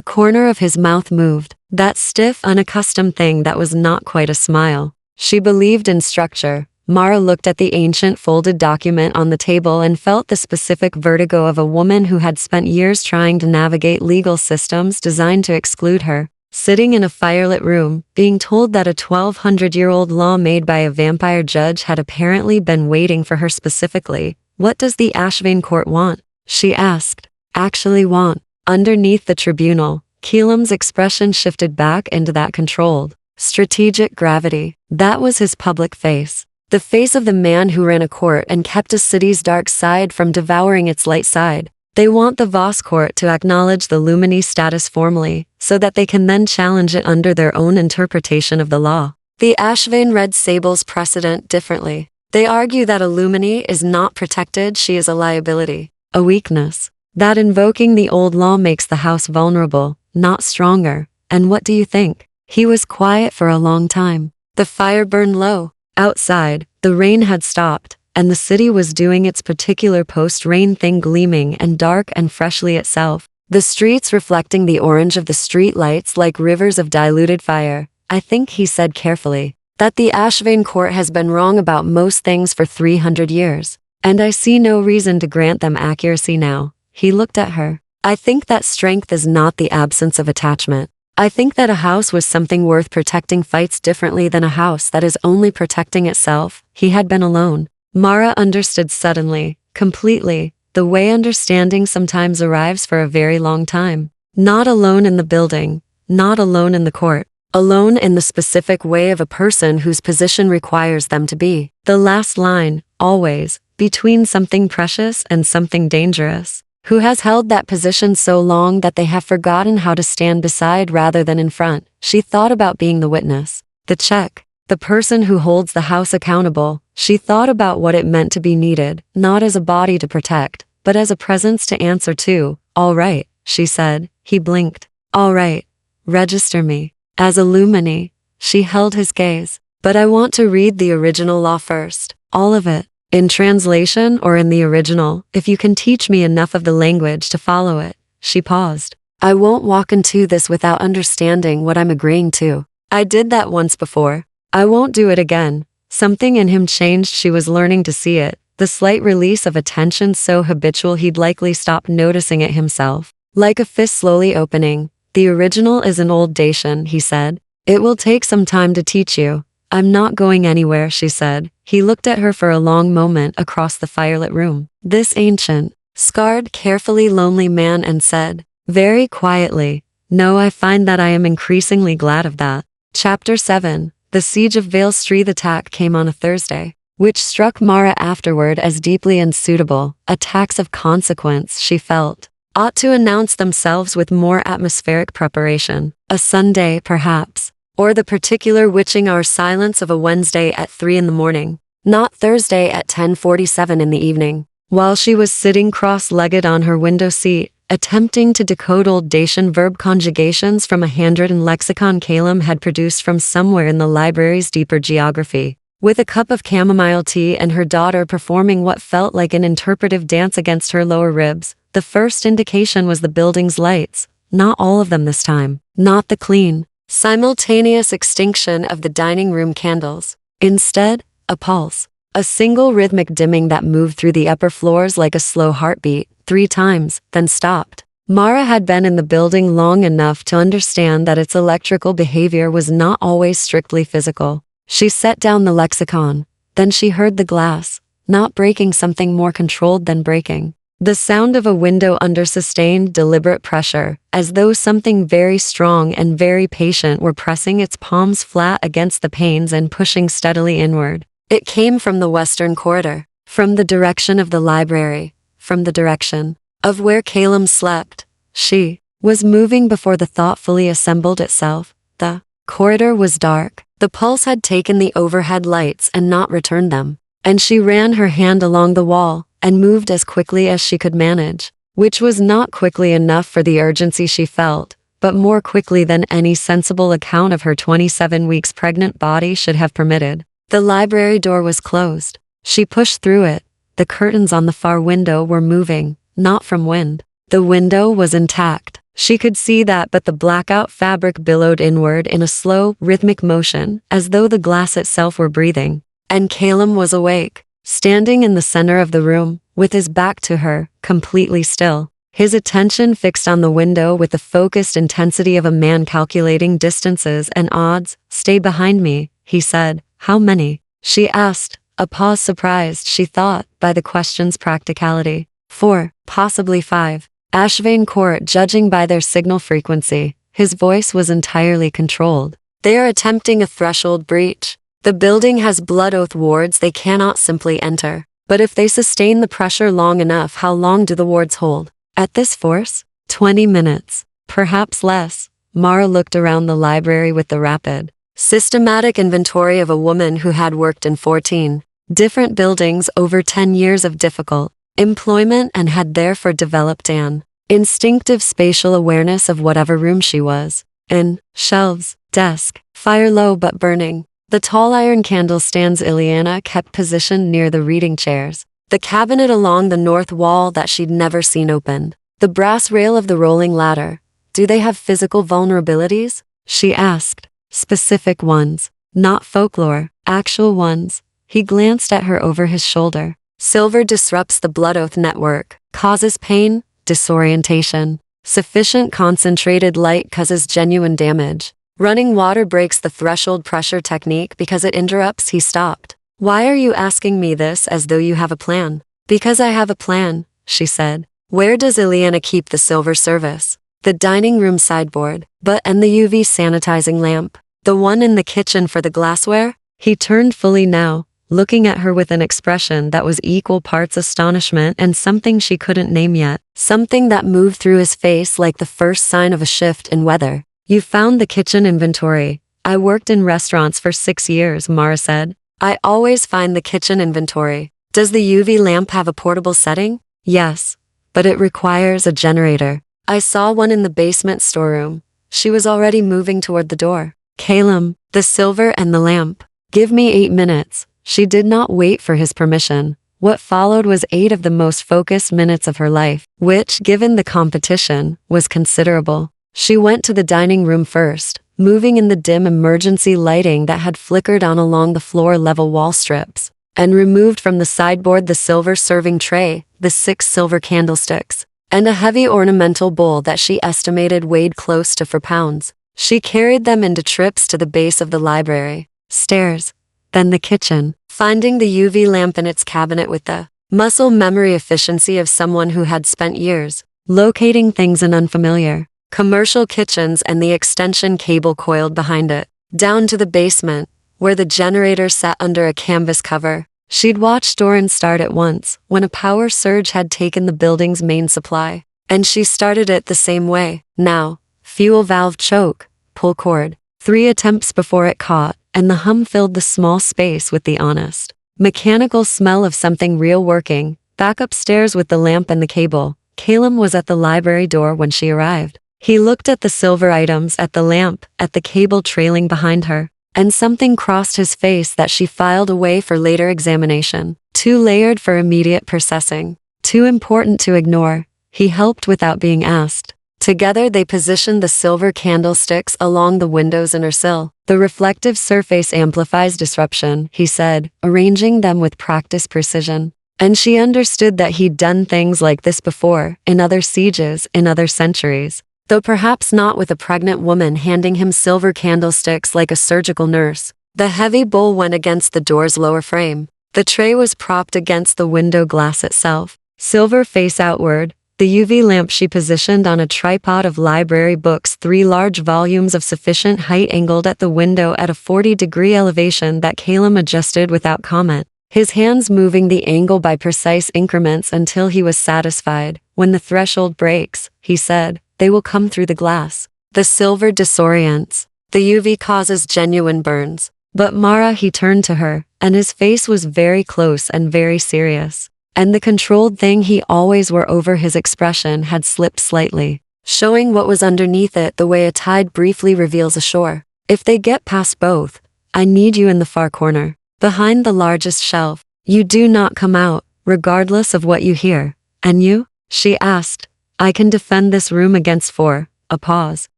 corner of his mouth moved, that stiff, unaccustomed thing that was not quite a smile. She believed in structure. Mara looked at the ancient folded document on the table and felt the specific vertigo of a woman who had spent years trying to navigate legal systems designed to exclude her. Sitting in a firelit room, being told that a 1,200-year-old law made by a vampire judge had apparently been waiting for her specifically. What does the Ashvane court want? She asked. Actually want. Underneath the tribunal, Keelam's expression shifted back into that controlled, strategic gravity. That was his public face. The face of the man who ran a court and kept a city's dark side from devouring its light side. They want the Voss court to acknowledge the Illumini status formally, so that they can then challenge it under their own interpretation of the law. The Ashvane read Sable's precedent differently. They argue that Illumini is not protected, she is a liability, a weakness. That invoking the old law makes the house vulnerable, not stronger. And what do you think? He was quiet for a long time. The fire burned low. Outside, the rain had stopped, and the city was doing its particular post-rain thing, gleaming and dark and freshly itself. The streets reflecting the orange of the street lights like rivers of diluted fire. I think, he said carefully, that the Ashvane court has been wrong about most things for 300 years, and I see no reason to grant them accuracy now. He looked at her. I think that strength is not the absence of attachment. I think that a house with something worth protecting fights differently than a house that is only protecting itself. He had been alone. Mara understood suddenly, completely, the way understanding sometimes arrives for a very long time. Not alone in the building, not alone in the court, alone in the specific way of a person whose position requires them to be. The last line, always, between something precious and something dangerous. Who has held that position so long that they have forgotten how to stand beside rather than in front. She thought about being the witness, the check, the person who holds the house accountable. She thought about what it meant to be needed, not as a body to protect, but as a presence to answer to. All right, she said. He blinked. All right. Register me. As Illumini. She held his gaze. But I want to read the original law first. All of it. In translation or in the original, if you can teach me enough of the language to follow it. She paused. I won't walk into this without understanding what I'm agreeing to. I did that once before. I won't do it again. Something in him changed. She was learning to see it. The slight release of a tension so habitual he'd likely stop noticing it himself. Like a fist slowly opening. The original is an old Dacian, he said. It will take some time to teach you. I'm not going anywhere, she said. He looked at her for a long moment across the firelit room. This ancient, scarred, carefully lonely man, and said, very quietly, no, I find that I am increasingly glad of that. Chapter 7. The siege of Vale Street attack came on a Thursday, which struck Mara afterward as deeply unsuitable. Attacks of consequence, she felt, ought to announce themselves with more atmospheric preparation. A Sunday, perhaps, or the particular witching hour silence of a Wednesday at 3 in the morning, not Thursday at 10:47 in the evening. While she was sitting cross-legged on her window seat, attempting to decode old Dacian verb conjugations from a handwritten lexicon Calum had produced from somewhere in the library's deeper geography, with a cup of chamomile tea and her daughter performing what felt like an interpretive dance against her lower ribs, the first indication was the building's lights, not all of them this time, not the clean, simultaneous extinction of the dining room candles. Instead, a pulse. A single rhythmic dimming that moved through the upper floors like a slow heartbeat, 3 times, then stopped. Mara had been in the building long enough to understand that its electrical behavior was not always strictly physical. She set down the lexicon. Then she heard the glass, not breaking, something more controlled than breaking. The sound of a window under sustained, deliberate pressure, as though something very strong and very patient were pressing its palms flat against the panes and pushing steadily inward. It came from the western corridor, from the direction of the library, from the direction of where Calum slept. She was moving before the thought fully assembled itself. The corridor was dark. The pulse had taken the overhead lights and not returned them, and she ran her hand along the wall and moved as quickly as she could manage, which was not quickly enough for the urgency she felt, but more quickly than any sensible account of her 27 weeks pregnant body should have permitted. The library door was closed. She pushed through it. The curtains on the far window were moving, not from wind. The window was intact. She could see that, but the blackout fabric billowed inward in a slow, rhythmic motion, as though the glass itself were breathing. And Calum was awake, standing in the center of the room, with his back to her, completely still. His attention fixed on the window with the focused intensity of a man calculating distances and odds. Stay behind me, he said. How many? She asked, a pause surprised, she thought, by the question's practicality. 4, possibly 5. Ashvane Court, judging by their signal frequency. His voice was entirely controlled. They are attempting a threshold breach. The building has blood oath wards they cannot simply enter. But if they sustain the pressure long enough, how long do the wards hold? At this force? 20 minutes. Perhaps less. Mara looked around the library with the rapid, systematic inventory of a woman who had worked in 14 different buildings over 10 years of difficult employment and had therefore developed an instinctive spatial awareness of whatever room she was in. Shelves, desk, fire low but burning. The tall iron candlestands Ileana kept positioned near the reading chairs. The cabinet along the north wall that she'd never seen opened. The brass rail of the rolling ladder. Do they have physical vulnerabilities? She asked. Specific ones, not folklore, actual ones. He glanced at her over his shoulder. Silver disrupts the blood oath network, causes pain, disorientation. Sufficient concentrated light causes genuine damage. Running water breaks the threshold pressure technique because it interrupts. He stopped. Why are you asking me this as though you have a plan? Because I have a plan, she said. Where does Ileana keep the silver service? The dining room sideboard, and the UV sanitizing lamp? The one in the kitchen for the glassware? He turned fully now, looking at her with an expression that was equal parts astonishment and something she couldn't name yet. Something that moved through his face like the first sign of a shift in weather. You found the kitchen inventory. I worked in restaurants for 6 years, Mara said. I always find the kitchen inventory. Does the UV lamp have a portable setting? Yes, but it requires a generator. I saw one in the basement storeroom. She was already moving toward the door. Calum, the silver and the lamp. Give me 8 minutes, She did not wait for his permission. What followed was 8 of the most focused minutes of her life, which, given the competition, was considerable. She went to the dining room first, moving in the dim emergency lighting that had flickered on along the floor-level wall strips, and removed from the sideboard the silver serving tray, the 6 silver candlesticks, and a heavy ornamental bowl that she estimated weighed close to 4 pounds. She carried them into trips to the base of the library, stairs, then the kitchen, finding the UV lamp in its cabinet with the muscle memory efficiency of someone who had spent years locating things in unfamiliar commercial kitchens, and the extension cable coiled behind it, down to the basement, where the generator sat under a canvas cover. She'd watched Doran start it once, when a power surge had taken the building's main supply, and she started it the same way. Now, fuel valve choke, pull cord, 3 attempts before it caught, and the hum filled the small space with the honest, mechanical smell of something real working. Back upstairs with the lamp and the cable, Calum was at the library door when she arrived. He looked at the silver items, at the lamp, at the cable trailing behind her, and something crossed his face that she filed away for later examination. Too layered for immediate processing. Too important to ignore. He helped without being asked. Together they positioned the silver candlesticks along the windows in her sill. The reflective surface amplifies disruption, he said, arranging them with practiced precision. And she understood that he'd done things like this before, in other sieges, in other centuries. Though perhaps not with a pregnant woman handing him silver candlesticks like a surgical nurse. The heavy bowl went against the door's lower frame. The tray was propped against the window glass itself, silver face outward. The UV lamp she positioned on a tripod of library books, 3 large volumes of sufficient height angled at the window at a 40-degree elevation that Calum adjusted without comment, his hands moving the angle by precise increments until he was satisfied. When the threshold breaks, he said, they will come through the glass. The silver disorients. The UV causes genuine burns. But Mara, he turned to her, and his face was very close and very serious. And the controlled thing he always wore over his expression had slipped slightly, showing what was underneath it the way a tide briefly reveals a shore. If they get past both, I need you in the far corner, behind the largest shelf. You do not come out, regardless of what you hear. And you? She asked. I can defend this room against 4. A pause.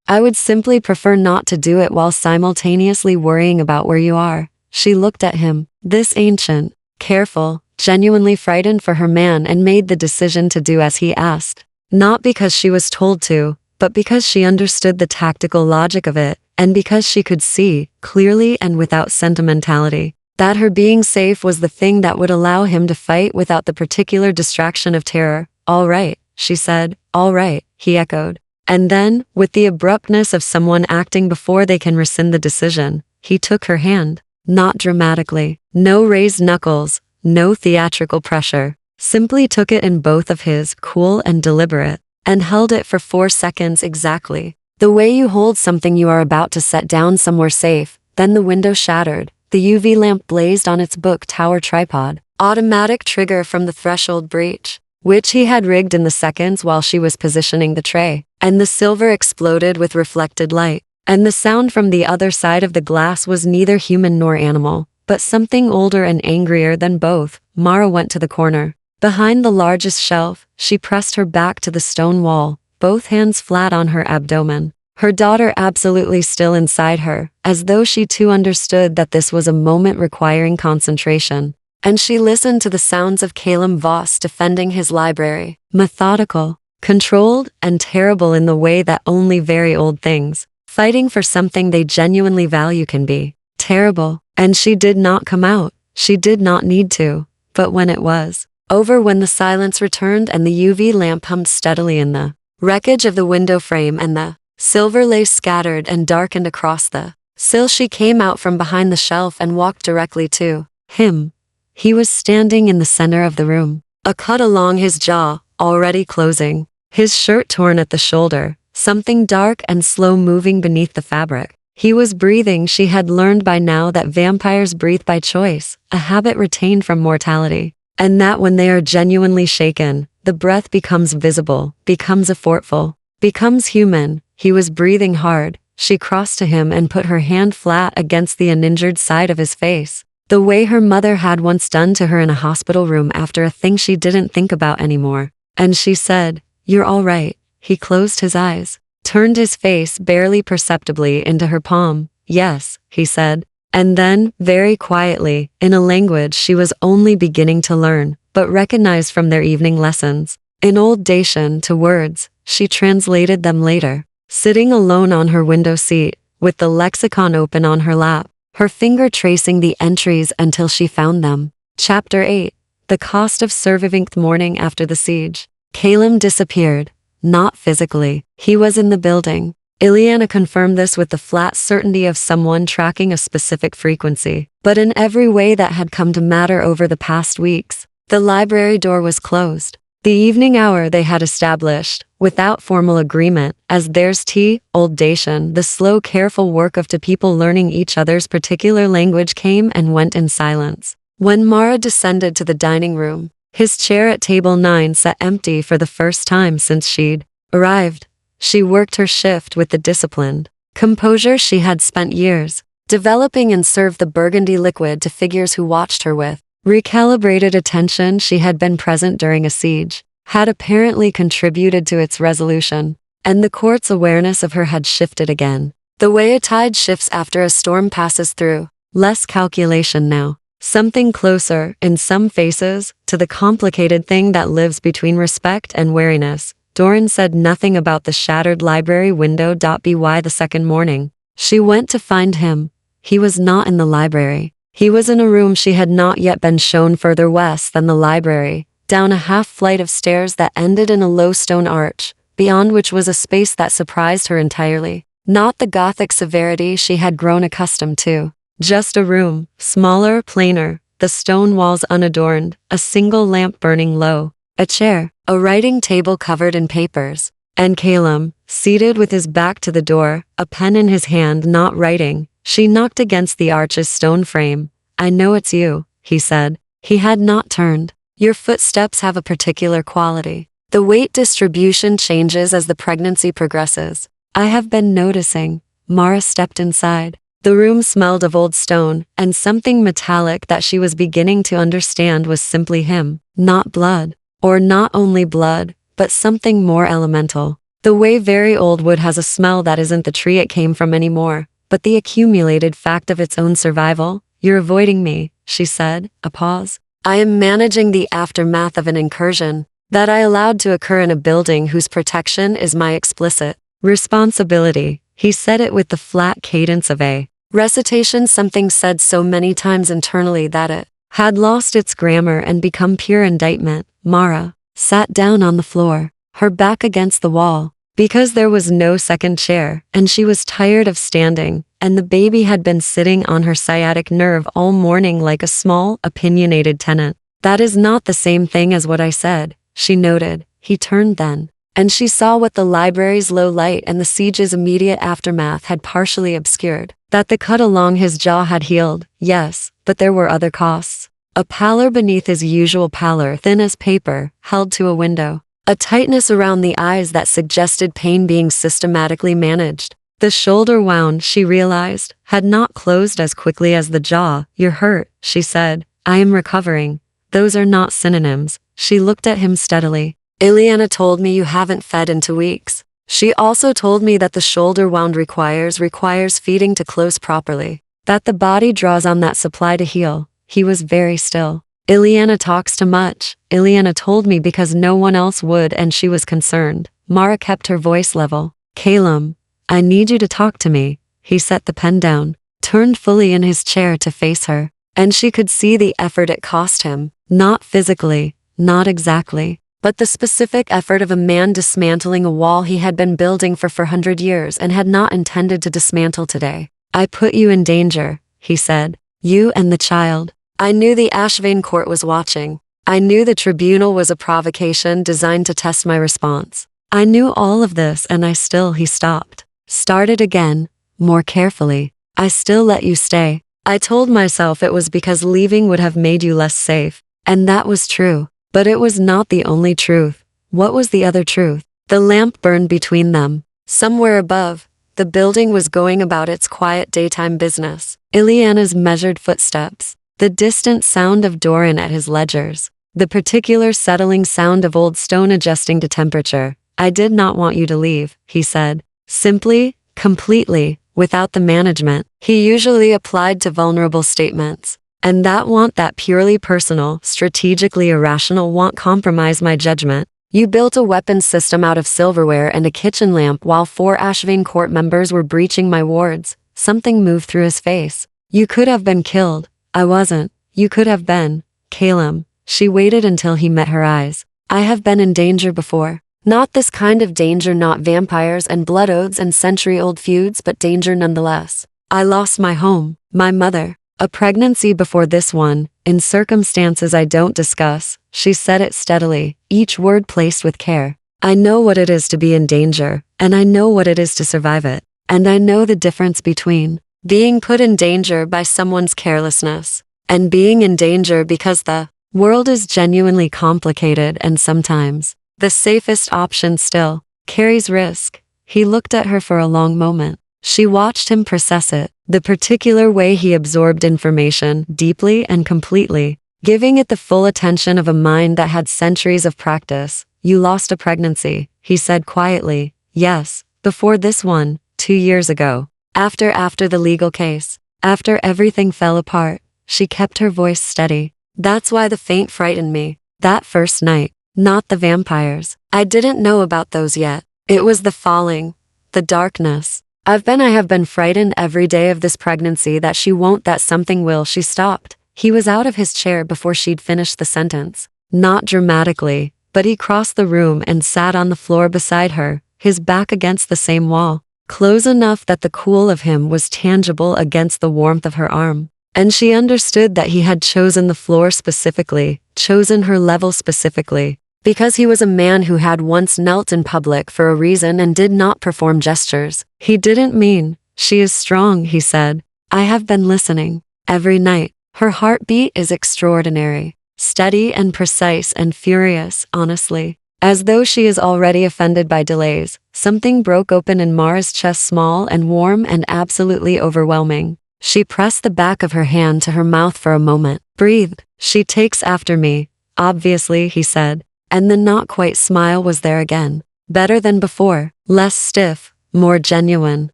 I would simply prefer not to do it while simultaneously worrying about where you are. She looked at him, this ancient, careful, genuinely frightened for her man, and made the decision to do as he asked. Not because she was told to, but because she understood the tactical logic of it, and because she could see, clearly and without sentimentality, that her being safe was the thing that would allow him to fight without the particular distraction of terror. All right, she said. All right, he echoed. And then, with the abruptness of someone acting before they can rescind the decision, he took her hand. Not dramatically. No raised knuckles. No theatrical pressure. Simply took it in both of his, cool and deliberate, and held it for 4 seconds exactly. The way you hold something you are about to set down somewhere safe. Then the window shattered. The UV lamp blazed on its book tower tripod. Automatic trigger from the threshold breach, which he had rigged in the seconds while she was positioning the tray, and the silver exploded with reflected light, and the sound from the other side of the glass was neither human nor animal, but something older and angrier than both. Mara went to the corner. Behind the largest shelf, she pressed her back to the stone wall, both hands flat on her abdomen, her daughter absolutely still inside her, as though she too understood that this was a moment requiring concentration. And she listened to the sounds of Calum Voss defending his library, methodical, controlled, and terrible in the way that only very old things, fighting for something they genuinely value, can be. Terrible. And she did not come out. She did not need to. But when it was over, when the silence returned and the UV lamp hummed steadily in the wreckage of the window frame and the silver lay scattered and darkened across the sill, she came out from behind the shelf and walked directly to him. He was standing in the center of the room, a cut along his jaw, already closing, his shirt torn at the shoulder, something dark and slow moving beneath the fabric. He was breathing. She had learned by now that vampires breathe by choice, a habit retained from mortality, and that when they are genuinely shaken, the breath becomes visible, becomes effortful, becomes human. He was breathing hard. She crossed to him and put her hand flat against the uninjured side of his face. the way her mother had once done to her in a hospital room after a thing she didn't think about anymore. And she said, "You're all right." He closed his eyes, turned his face barely perceptibly into her palm. "Yes," he said. And then, very quietly, in a language she was only beginning to learn, but recognized from their evening lessons, in Old Dacian to words, she translated them later. Sitting alone on her window seat, with the lexicon open on her lap, her finger tracing the entries until she found them. Chapter 8. The Cost of Surviving. The morning after the siege, Caleb disappeared. Not physically. He was in the building. Ileana confirmed this with the flat certainty of someone tracking a specific frequency. But in every way that had come to matter over the past weeks, the library door was closed. The evening hour they had established, without formal agreement, as theirs tea, Old Dacian, the slow careful work of two people learning each other's particular language came and went in silence. When Mara descended to the dining room, his chair at table 9 sat empty for the first time since she'd arrived. She worked her shift with the disciplined composure she had spent years developing and served the burgundy liquid to figures who watched her with recalibrated attention. She had been present during a siege, had apparently contributed to its resolution, and the court's awareness of her had shifted again. The way a tide shifts after a storm passes through, less calculation now. Something closer, in some faces, to the complicated thing that lives between respect and wariness. Doran said nothing about the shattered library window. By the second morning, she went to find him. He was not in the library. He was in a room she had not yet been shown further west than the library, down a half-flight of stairs that ended in a low stone arch, beyond which was a space that surprised her entirely. Not the Gothic severity she had grown accustomed to. Just a room, smaller, plainer, the stone walls unadorned, a single lamp burning low, a chair, a writing table covered in papers, and Caleb, seated with his back to the door, a pen in his hand not writing. She knocked against the arch's stone frame. "I know it's you," he said. He had not turned. "Your footsteps have a particular quality. The weight distribution changes as the pregnancy progresses. I have been noticing." Mara stepped inside. The room smelled of old stone, and something metallic that she was beginning to understand was simply him, not blood. Or not only blood, but something more elemental. The way very old wood has a smell that isn't the tree it came from anymore, but the accumulated fact of its own survival. "You're avoiding me," she said, a pause. "I am managing the aftermath of an incursion that I allowed to occur in a building whose protection is my explicit responsibility." He said it with the flat cadence of a recitation, something said so many times internally that it had lost its grammar and become pure indictment. Mara sat down on the floor, her back against the wall, because there was no second chair, and she was tired of standing, and the baby had been sitting on her sciatic nerve all morning like a small, opinionated tenant. "That is not the same thing as what I said," she noted. He turned then, and she saw what the library's low light and the siege's immediate aftermath had partially obscured. That the cut along his jaw had healed, yes, but there were other costs. A pallor beneath his usual pallor, thin as paper, held to a window. A tightness around the eyes that suggested pain being systematically managed. The shoulder wound, she realized, had not closed as quickly as the jaw. "You're hurt," she said. "I am recovering." "Those are not synonyms." She looked at him steadily. "Ileana told me you haven't fed in 2 weeks. She also told me that the shoulder wound requires feeding to close properly. That the body draws on that supply to heal." He was very still. "Ileana talks too much. Ileana told me because no one else would, and she was concerned." Mara kept her voice level. "Caleb, I need you to talk to me." He set the pen down, turned fully in his chair to face her, and she could see the effort it cost him. Not physically, not exactly, but the specific effort of a man dismantling a wall he had been building for 400 years and had not intended to dismantle today. "I put you in danger," he said. "You and the child. I knew the Ashvane court was watching. I knew the tribunal was a provocation designed to test my response. I knew all of this, and I still..." He stopped. Started again, more carefully. "I still let you stay. I told myself it was because leaving would have made you less safe. And that was true. But it was not the only truth." What was the other truth? The lamp burned between them. Somewhere above, the building was going about its quiet daytime business. Ileana's measured footsteps, The distant sound of Doran at his ledgers. The particular settling sound of old stone adjusting to temperature. I did not want you to leave, he said. Simply, completely, without the management he usually applied to vulnerable statements. And that purely personal, strategically irrational want compromise my judgment. You built a weapons system out of silverware and a kitchen lamp while 4 Ashvane court members were breaching my wards. Something moved through his face. You could have been killed. I wasn't. You could have been. Calum. She waited until he met her eyes. I have been in danger before. Not this kind of danger, not vampires and blood oaths and century-old feuds, but danger nonetheless. I lost my home, my mother. A pregnancy before this one, in circumstances I don't discuss. She said it steadily, each word placed with care. I know what it is to be in danger, and I know what it is to survive it. And I know the difference between being put in danger by someone's carelessness and being in danger because the world is genuinely complicated and sometimes the safest option still carries risk. He looked at her for a long moment. She watched him process it, the particular way he absorbed information, deeply and completely, giving it the full attention of a mind that had centuries of practice. You lost a pregnancy, he said quietly. Yes, before this one, 2 years ago. After the legal case. After everything fell apart. She kept her voice steady. That's why the faint frightened me. That first night. Not the vampires. I didn't know about those yet. It was the falling. The darkness. I have been frightened every day of this pregnancy that she won't, that something will. She stopped. He was out of his chair before she'd finished the sentence. Not dramatically, but he crossed the room and sat on the floor beside her, his back against the same wall, close enough that the cool of him was tangible against the warmth of her arm. And she understood that he had chosen the floor specifically, chosen her level specifically, because he was a man who had once knelt in public for a reason and did not perform gestures. He didn't mean, she is strong, he said. I have been listening. Every night. Her heartbeat is extraordinary. Steady and precise and furious, honestly. As though she is already offended by delays. Something broke open in Mara's chest, small and warm and absolutely overwhelming. She pressed the back of her hand to her mouth for a moment. Breathed. She takes after me. Obviously, he said. And the not quite smile was there again. Better than before. Less stiff. More genuine.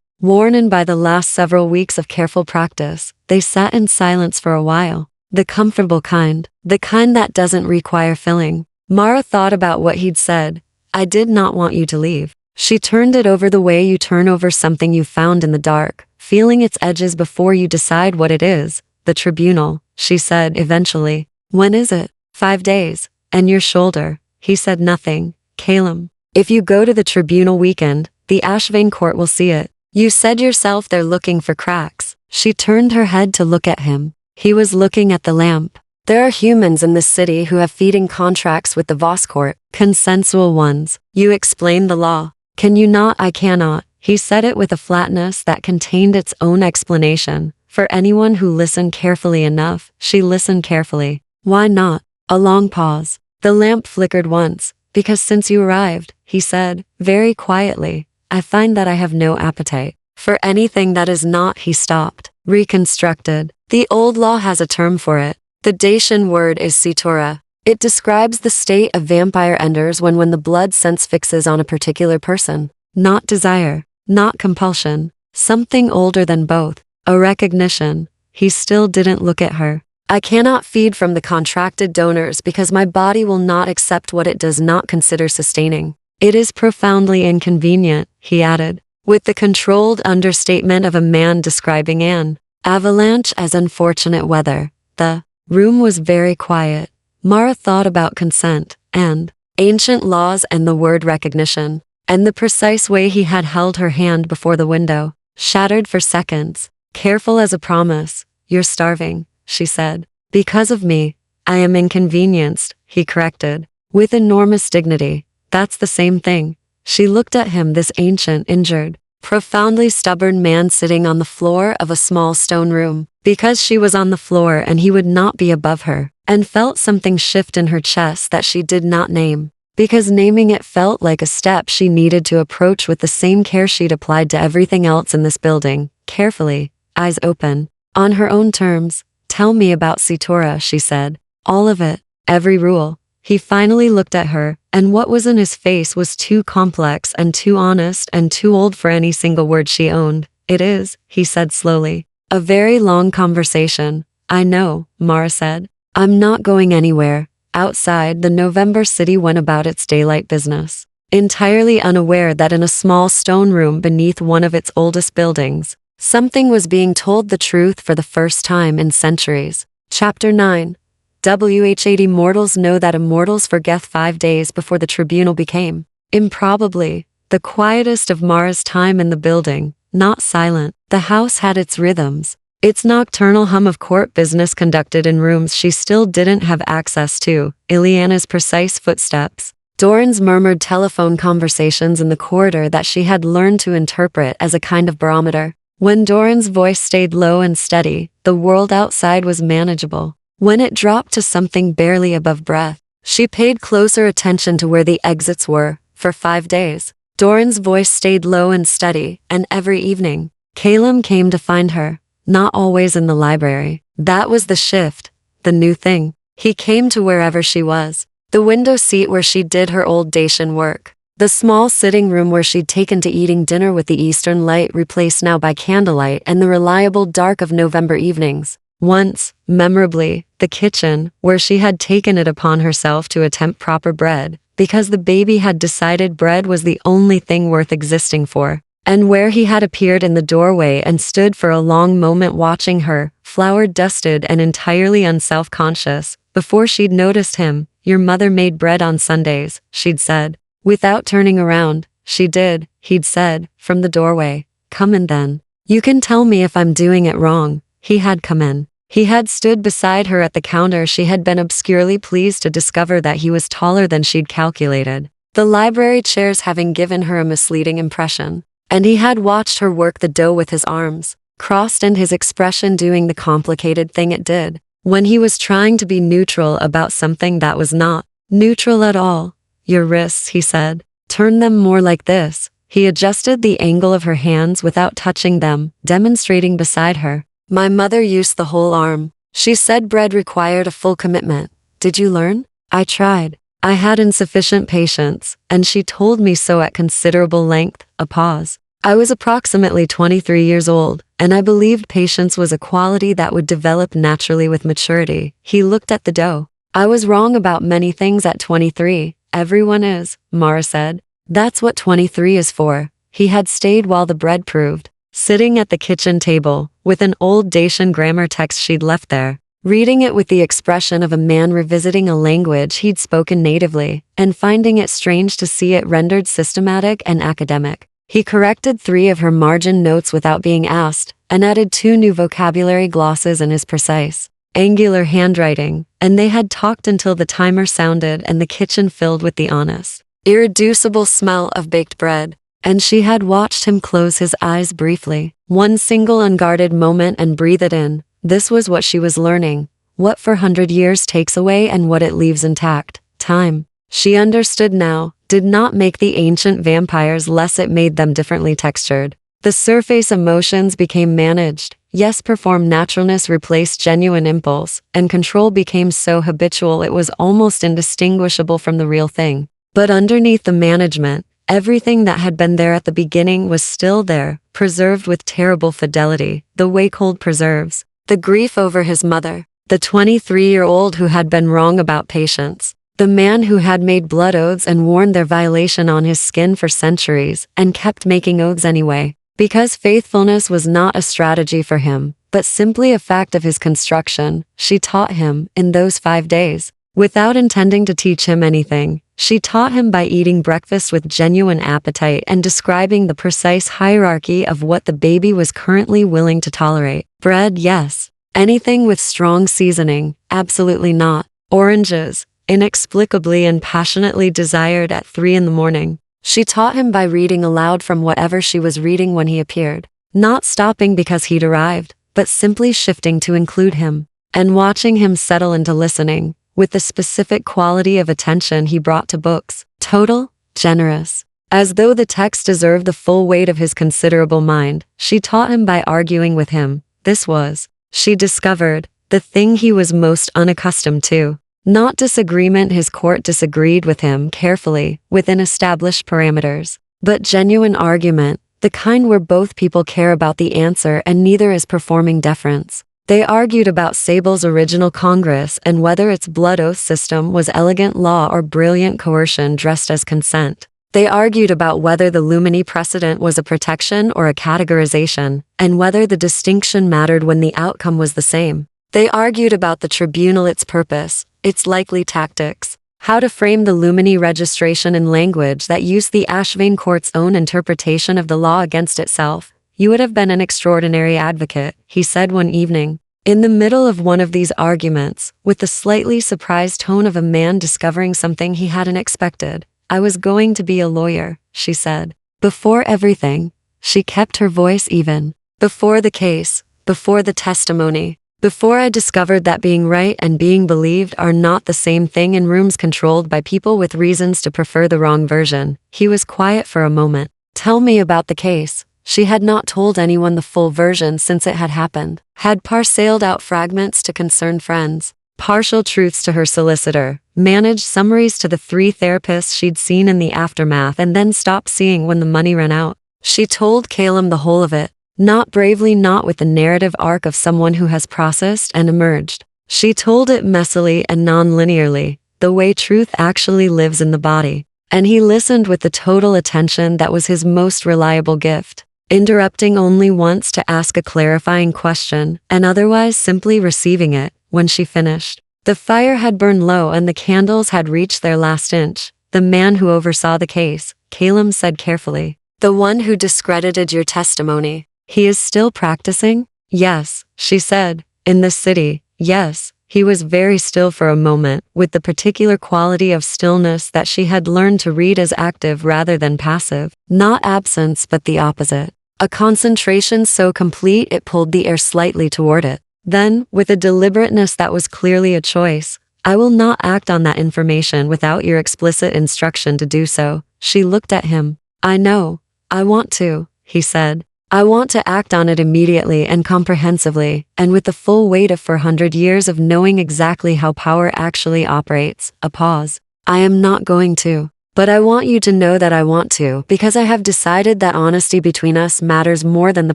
Worn in by the last several weeks of careful practice. They sat in silence for a while. The comfortable kind. The kind that doesn't require filling. Mara thought about what he'd said. I did not want you to leave. She turned it over the way you turn over something you found in the dark, feeling its edges before you decide what it is. The tribunal, she said eventually. When is it? 5 days. And your shoulder. He said nothing. Calum. If you go to the tribunal weekend, the Ashvane court will see it. You said yourself they're looking for cracks. She turned her head to look at him. He was looking at the lamp. There are humans in this city who have feeding contracts with the Voss court. Consensual ones. You explain the law. Can you not? I cannot. He said it with a flatness that contained its own explanation. For anyone who listened carefully enough, she listened carefully. Why not? A long pause. The lamp flickered once. Because since you arrived, he said, very quietly, I find that I have no appetite for anything that is not. He stopped. Reconstructed. The old law has a term for it. The Dacian word is sitora. It describes the state of vampire enders when the blood sense fixes on a particular person. Not desire. Not compulsion. Something older than both. A recognition. He still didn't look at her. I cannot feed from the contracted donors because my body will not accept what it does not consider sustaining. It is profoundly inconvenient, he added, with the controlled understatement of a man describing an avalanche as unfortunate weather. The room was very quiet. Mara thought about consent, and ancient laws and the word recognition, and the precise way he had held her hand before the window, shattered for seconds. Careful as a promise. You're starving, she said. Because of me. I am inconvenienced, he corrected, with enormous dignity. That's the same thing. She looked at him, this ancient, injured, profoundly stubborn man sitting on the floor of a small stone room, because she was on the floor and he would not be above her, and felt something shift in her chest that she did not name, because naming it felt like a step she needed to approach with the same care she'd applied to everything else in this building, carefully, eyes open, on her own terms. Tell me about Sitora, she said. All of it. Every rule. He finally looked at her, and what was in his face was too complex and too honest and too old for any single word she owned. It is, he said slowly. A very long conversation. I know, Mara said. I'm not going anywhere. Outside, the November city went about its daylight business, entirely unaware that in a small stone room beneath one of its oldest buildings, something was being told the truth for the first time in centuries. Chapter 9. WH8 Immortals know that immortals forget 5 days before the tribunal became, improbably, the quietest of Mara's time in the building. Not silent, the house had its rhythms, its nocturnal hum of court business conducted in rooms she still didn't have access to, Ileana's precise footsteps, Doran's murmured telephone conversations in the corridor that she had learned to interpret as a kind of barometer. When Doran's voice stayed low and steady, the world outside was manageable. When it dropped to something barely above breath, she paid closer attention to where the exits were. For 5 days, Doran's voice stayed low and steady, and every evening, Calum came to find her, not always in the library. That was the shift, the new thing. He came to wherever she was, the window seat where she did her old Dacian work, the small sitting room where she'd taken to eating dinner with the eastern light replaced now by candlelight and the reliable dark of November evenings. Once, memorably, the kitchen, where she had taken it upon herself to attempt proper bread, because the baby had decided bread was the only thing worth existing for, and where he had appeared in the doorway and stood for a long moment watching her, flour-dusted and entirely unself-conscious, before she'd noticed him. Your mother made bread on Sundays, she'd said. Without turning around, she did, he'd said, from the doorway. Come in then. You can tell me if I'm doing it wrong. He had come in. He had stood beside her at the counter. She had been obscurely pleased to discover that he was taller than she'd calculated, the library chairs having given her a misleading impression. And he had watched her work the dough with his arms crossed and his expression doing the complicated thing it did when he was trying to be neutral about something that was not neutral at all. Your wrists, he said. Turn them more like this. He adjusted the angle of her hands without touching them, demonstrating beside her. My mother used the whole arm. She said bread required a full commitment. Did you learn? I tried. I had insufficient patience, and she told me so at considerable length. A pause. I was approximately 23 years old, and I believed patience was a quality that would develop naturally with maturity. He looked at the dough. I was wrong about many things at 23. Everyone is, Mara said. That's what 23 is for. He had stayed while the bread proved, sitting at the kitchen table, with an old Dacian grammar text she'd left there, reading it with the expression of a man revisiting a language he'd spoken natively, and finding it strange to see it rendered systematic and academic. He corrected 3 of her margin notes without being asked, and added 2 new vocabulary glosses in his precise, angular handwriting, and they had talked until the timer sounded and the kitchen filled with the honest, irreducible smell of baked bread. And she had watched him close his eyes briefly, one single unguarded moment, and breathe it in. This was what she was learning, what 400 years takes away and what it leaves intact. Time. She understood now, did not make the ancient vampires less, it made them differently textured. The surface emotions became managed, yes, performed naturalness replaced genuine impulse, and control became so habitual it was almost indistinguishable from the real thing. But underneath the management, everything that had been there at the beginning was still there, preserved with terrible fidelity, the way cold preserves. The grief over his mother, the 23-year-old who had been wrong about patience, the man who had made blood oaths and worn their violation on his skin for centuries, and kept making oaths anyway, because faithfulness was not a strategy for him, but simply a fact of his construction. She taught him, in those 5 days, without intending to teach him anything. She taught him by eating breakfast with genuine appetite and describing the precise hierarchy of what the baby was currently willing to tolerate. Bread, yes. Anything with strong seasoning, absolutely not. Oranges, inexplicably and passionately desired at 3 in the morning. She taught him by reading aloud from whatever she was reading when he appeared, not stopping because he'd arrived, but simply shifting to include him, and watching him settle into listening, with the specific quality of attention he brought to books, total, generous, as though the text deserved the full weight of his considerable mind. She taught him by arguing with him. This was, she discovered, the thing he was most unaccustomed to. Not disagreement, his court disagreed with him carefully, within established parameters, but genuine argument, the kind where both people care about the answer and neither is performing deference. They argued about Sable's original Congress and whether its blood oath system was elegant law or brilliant coercion dressed as consent. They argued about whether the Lumini precedent was a protection or a categorization, and whether the distinction mattered when the outcome was the same. They argued about the tribunal, its purpose, its likely tactics, how to frame the Lumini registration in language that used the Ashvane court's own interpretation of the law against itself. You would have been an extraordinary advocate, he said one evening. In the middle of one of these arguments, with the slightly surprised tone of a man discovering something he hadn't expected. I was going to be a lawyer, she said. Before everything, she kept her voice even. Before the case, before the testimony, before I discovered that being right and being believed are not the same thing in rooms controlled by people with reasons to prefer the wrong version. He was quiet for a moment. Tell me about the case. She had not told anyone the full version since it had happened, had parceled out fragments to concerned friends, partial truths to her solicitor, managed summaries to the 3 therapists she'd seen in the aftermath and then stopped seeing when the money ran out. She told Calum the whole of it, not bravely, not with the narrative arc of someone who has processed and emerged. She told it messily and non-linearly, the way truth actually lives in the body. And he listened with the total attention that was his most reliable gift, interrupting only once to ask a clarifying question, and otherwise simply receiving it. When she finished, the fire had burned low and the candles had reached their last inch. The man who oversaw the case, Calum said carefully. The one who discredited your testimony. He is still practicing? Yes, she said. In this city, yes. He was very still for a moment, with the particular quality of stillness that she had learned to read as active rather than passive. Not absence, but the opposite. A concentration so complete it pulled the air slightly toward it. Then, with a deliberateness that was clearly a choice, I will not act on that information without your explicit instruction to do so. She looked at him. I know. I want to, he said. I want to act on it immediately and comprehensively, and with the full weight of 400 years of knowing exactly how power actually operates. A pause. I am not going to. But I want you to know that I want to, because I have decided that honesty between us matters more than the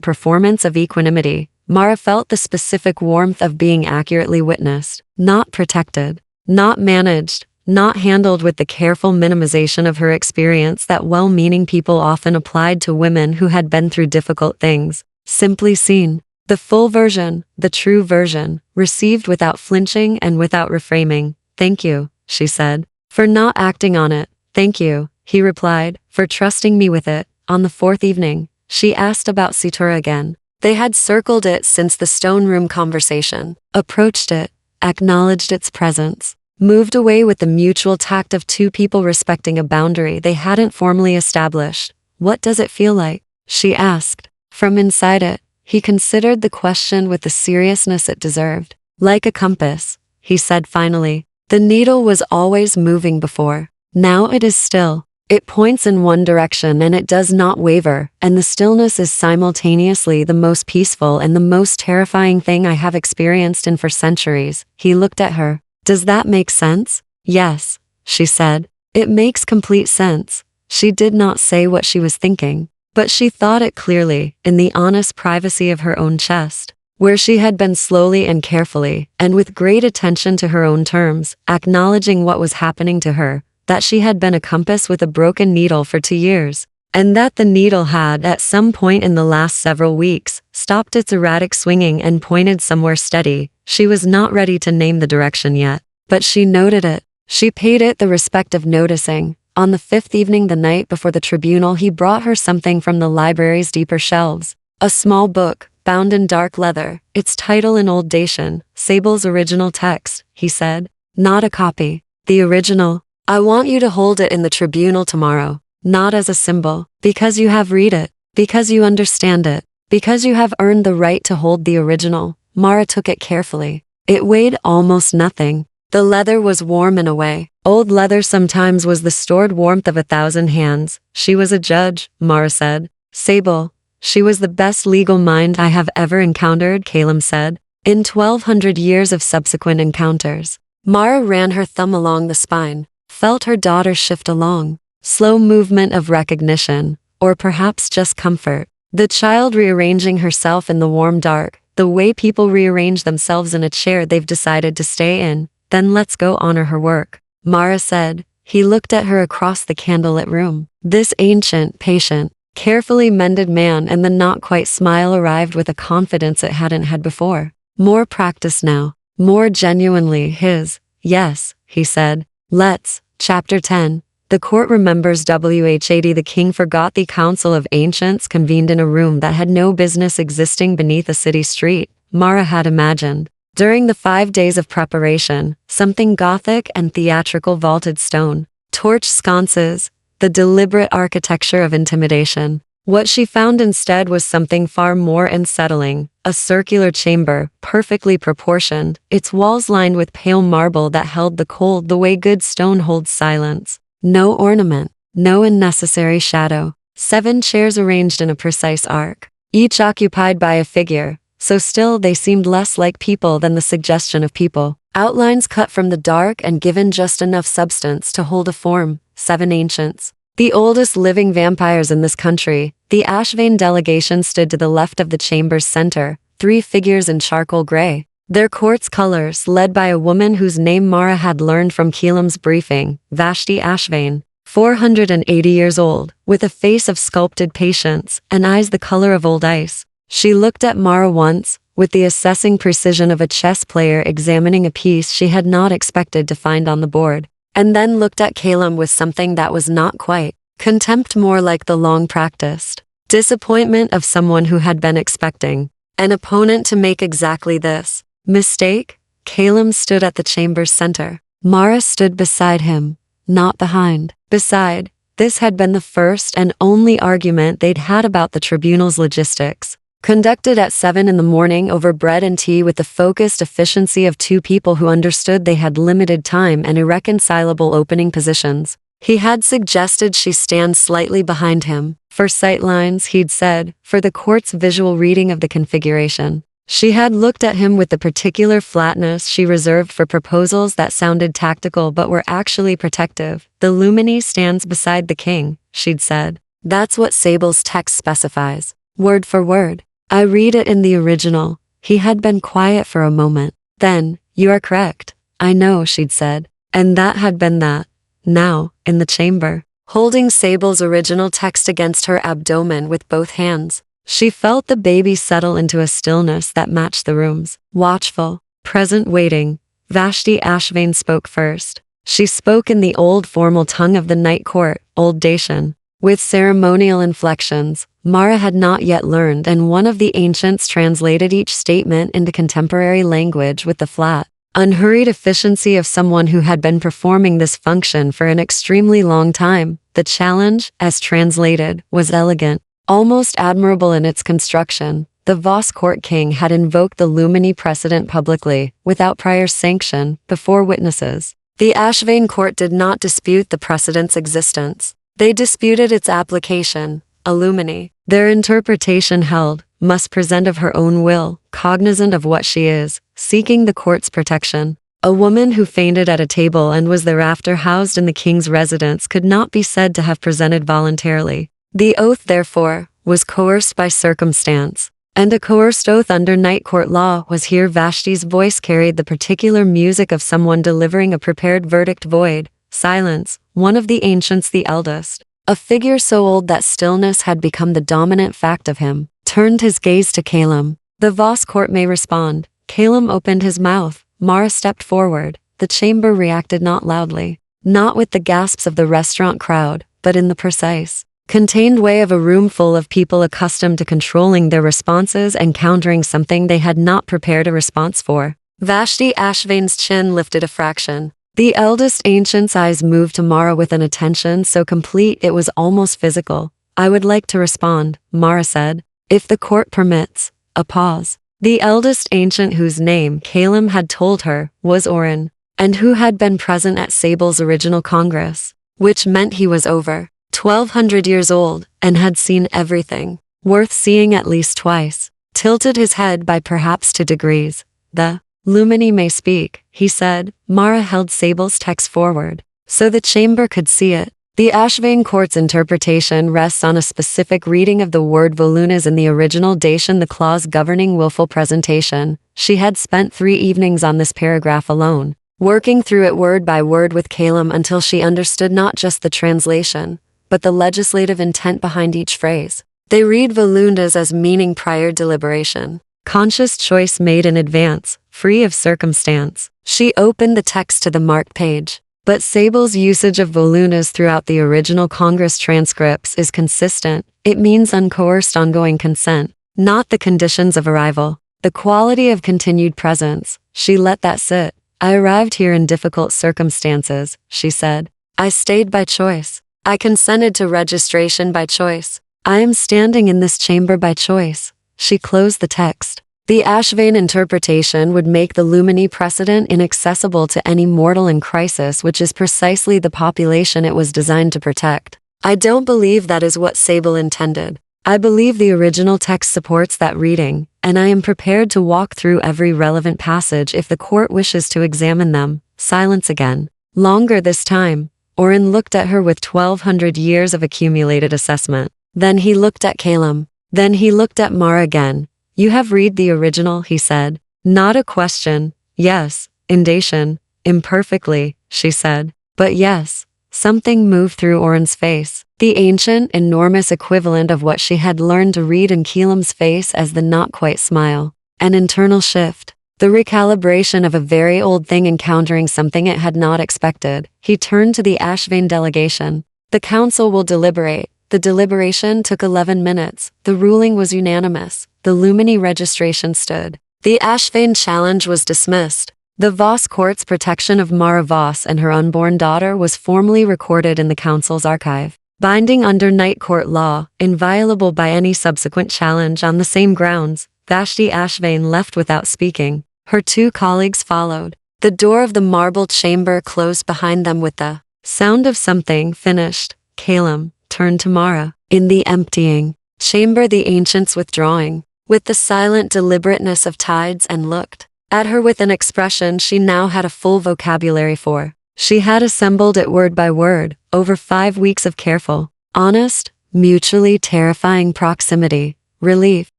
performance of equanimity. Mara felt the specific warmth of being accurately witnessed, not protected, not managed, not handled with the careful minimization of her experience that well-meaning people often applied to women who had been through difficult things. Simply seen. The full version, the true version, received without flinching and without reframing. Thank you, she said, for not acting on it. Thank you, he replied, for trusting me with it. On the 4th evening, she asked about Situra again. They had circled it since the stone room conversation, approached it, acknowledged its presence, moved away with the mutual tact of 2 people respecting a boundary they hadn't formally established. What does it feel like? She asked. From inside it, he considered the question with the seriousness it deserved. Like a compass, he said finally. The needle was always moving before. Now it is still. It points in one direction and it does not waver, and the stillness is simultaneously the most peaceful and the most terrifying thing I have experienced in for centuries. He looked at her. Does that make sense? Yes, she said. It makes complete sense. She did not say what she was thinking, but she thought it clearly, in the honest privacy of her own chest, where she had been slowly and carefully, and with great attention to her own terms, acknowledging what was happening to her. That she had been a compass with a broken needle for 2 years, and that the needle had, at some point in the last several weeks, stopped its erratic swinging and pointed somewhere steady. She was not ready to name the direction yet, but she noted it. She paid it the respect of noticing. On the 5th evening, the night before the tribunal, he brought her something from the library's deeper shelves. A small book, bound in dark leather, its title in Old Dacian, Sable's original text, he said. Not a copy. The original. I want you to hold it in the tribunal tomorrow, not as a symbol, because you have read it, because you understand it, because you have earned the right to hold the original. Mara took it carefully. It weighed almost nothing. The leather was warm in a way. Old leather sometimes was the stored warmth of 1,000 hands. She was a judge, Mara said. Sable. She was the best legal mind I have ever encountered, Calum said. In 1200 years of subsequent encounters, Mara ran her thumb along the spine, felt her daughter shift along. Slow movement of recognition, or perhaps just comfort. The child rearranging herself in the warm dark, the way people rearrange themselves in a chair they've decided to stay in. Then let's go honor her work, Mara said. He looked at her across the candlelit room. This ancient, patient, carefully mended man, and the not-quite smile arrived with a confidence it hadn't had before. More practice now, more genuinely his. Yes, he said. Let's. Chapter 10. The court remembers WH80. The king forgot the council of ancients convened in a room that had no business existing beneath a city street, Mara had imagined. During the 5 days of preparation, something gothic and theatrical, vaulted stone, torch sconces, the deliberate architecture of intimidation. What she found instead was something far more unsettling, a circular chamber, perfectly proportioned, its walls lined with pale marble that held the cold the way good stone holds silence. No ornament, no unnecessary shadow. 7 chairs arranged in a precise arc, each occupied by a figure, so still they seemed less like people than the suggestion of people. Outlines cut from the dark and given just enough substance to hold a form. 7 ancients. The oldest living vampires in this country. The Ashvane delegation stood to the left of the chamber's center, 3 figures in charcoal gray. Their court's colors, led by a woman whose name Mara had learned from Keelam's briefing, Vashti Ashvane, 480 years old, with a face of sculpted patience and eyes the color of old ice. She looked at Mara once, with the assessing precision of a chess player examining a piece she had not expected to find on the board, and then looked at Keelam with something that was not quite contempt, more like the long-practiced disappointment of someone who had been expecting an opponent to make exactly this mistake. Keelam stood at the chamber's center. Mara stood beside him, not behind. Beside. This had been the first and only argument they'd had about the tribunal's logistics, conducted at 7 in the morning over bread and tea with the focused efficiency of 2 people who understood they had limited time and irreconcilable opening positions. He had suggested she stand slightly behind him, for sightlines, he'd said, for the court's visual reading of the configuration. She had looked at him with the particular flatness she reserved for proposals that sounded tactical but were actually protective. The Lumini stands beside the king, she'd said. That's what Sable's text specifies, word for word. I read it in the original. He had been quiet for a moment. Then, you are correct. I know, she'd said. And that had been that. Now, in the chamber, holding Sable's original text against her abdomen with both hands, she felt the baby settle into a stillness that matched the room's. Watchful, present, waiting. Vashti Ashvane spoke first. She spoke in the old formal tongue of the night court, Old Dacian, with ceremonial inflections Mara had not yet learned, and one of the ancients translated each statement into contemporary language with the flat, unhurried efficiency of someone who had been performing this function for an extremely long time. The challenge, as translated, was elegant, almost admirable in its construction. The Voss court king had invoked the Lumini precedent publicly, without prior sanction, before witnesses. The Ashvane court did not dispute the precedent's existence. They disputed its application. A Lumini, their interpretation held, must present of her own will, cognizant of what she is, seeking the court's protection. A woman who fainted at a table and was thereafter housed in the king's residence could not be said to have presented voluntarily. The oath, therefore, was coerced by circumstance, and a coerced oath under night court law was here. Vashti's voice carried the particular music of someone delivering a prepared verdict. Void, silence, one of the ancients, the eldest, a figure so old that stillness had become the dominant fact of him, turned his gaze to Keelam. The Voss court may respond. Keelam opened his mouth. Mara stepped forward. The chamber reacted, not loudly, not with the gasps of the restaurant crowd, but in the precise, contained way of a room full of people accustomed to controlling their responses and countering something they had not prepared a response for. Vashti Ashvane's chin lifted a fraction. The eldest ancient's eyes moved to Mara with an attention so complete it was almost physical. I would like to respond, Mara said, if the court permits. A pause. The eldest ancient, whose name Keelam had told her was Orin, and who had been present at Sable's original Congress, which meant he was over 1,200 years old and had seen everything worth seeing at least twice, tilted his head by perhaps 2 degrees. The Lumini may speak, he said. Mara held Sable's text forward, so the chamber could see it. The Ashvane court's interpretation rests on a specific reading of the word volunas in the original Dacian, the clause governing willful presentation. She had spent 3 evenings on this paragraph alone, working through it word by word with Calum until she understood not just the translation, but the legislative intent behind each phrase. They read volundas as meaning prior deliberation, conscious choice made in advance, free of circumstance. She opened the text to the marked page. But Sable's usage of voluntas throughout the original Congress transcripts is consistent. It means uncoerced ongoing consent, not the conditions of arrival, the quality of continued presence. She let that sit. I arrived here in difficult circumstances, she said. I stayed by choice. I consented to registration by choice. I am standing in this chamber by choice. She closed the text. The Ashvane interpretation would make the Lumini precedent inaccessible to any mortal in crisis, which is precisely the population it was designed to protect. I don't believe that is what Sable intended. I believe the original text supports that reading, and I am prepared to walk through every relevant passage if the court wishes to examine them. Silence again. Longer this time. Oren looked at her with 1,200 years of accumulated assessment. Then he looked at Calum. Then he looked at Mara again. You have read the original, he said. Not a question. Yes, in Dacian. Imperfectly, she said. But yes. Something moved through Oren's face. The ancient, enormous equivalent of what she had learned to read in Calum's face as the not-quite smile. An internal shift. The recalibration of a very old thing encountering something it had not expected. He turned to the Ashvane delegation. The council will deliberate. The deliberation took 11 minutes. The ruling was unanimous. The Lumini registration stood. The Ashvane challenge was dismissed. The Voss court's protection of Mara Voss and her unborn daughter was formally recorded in the council's archive. Binding under Night Court law, inviolable by any subsequent challenge on the same grounds, Vashti Ashvane left without speaking. Her 2 colleagues followed. The door of the marble chamber closed behind them with the sound of something finished. Calum turned to Mara. In the emptying chamber, the ancients withdrawing, with the silent deliberateness of tides, and looked at her with an expression she now had a full vocabulary for. She had assembled it word by word, over 5 weeks of careful, honest, mutually terrifying proximity, relief,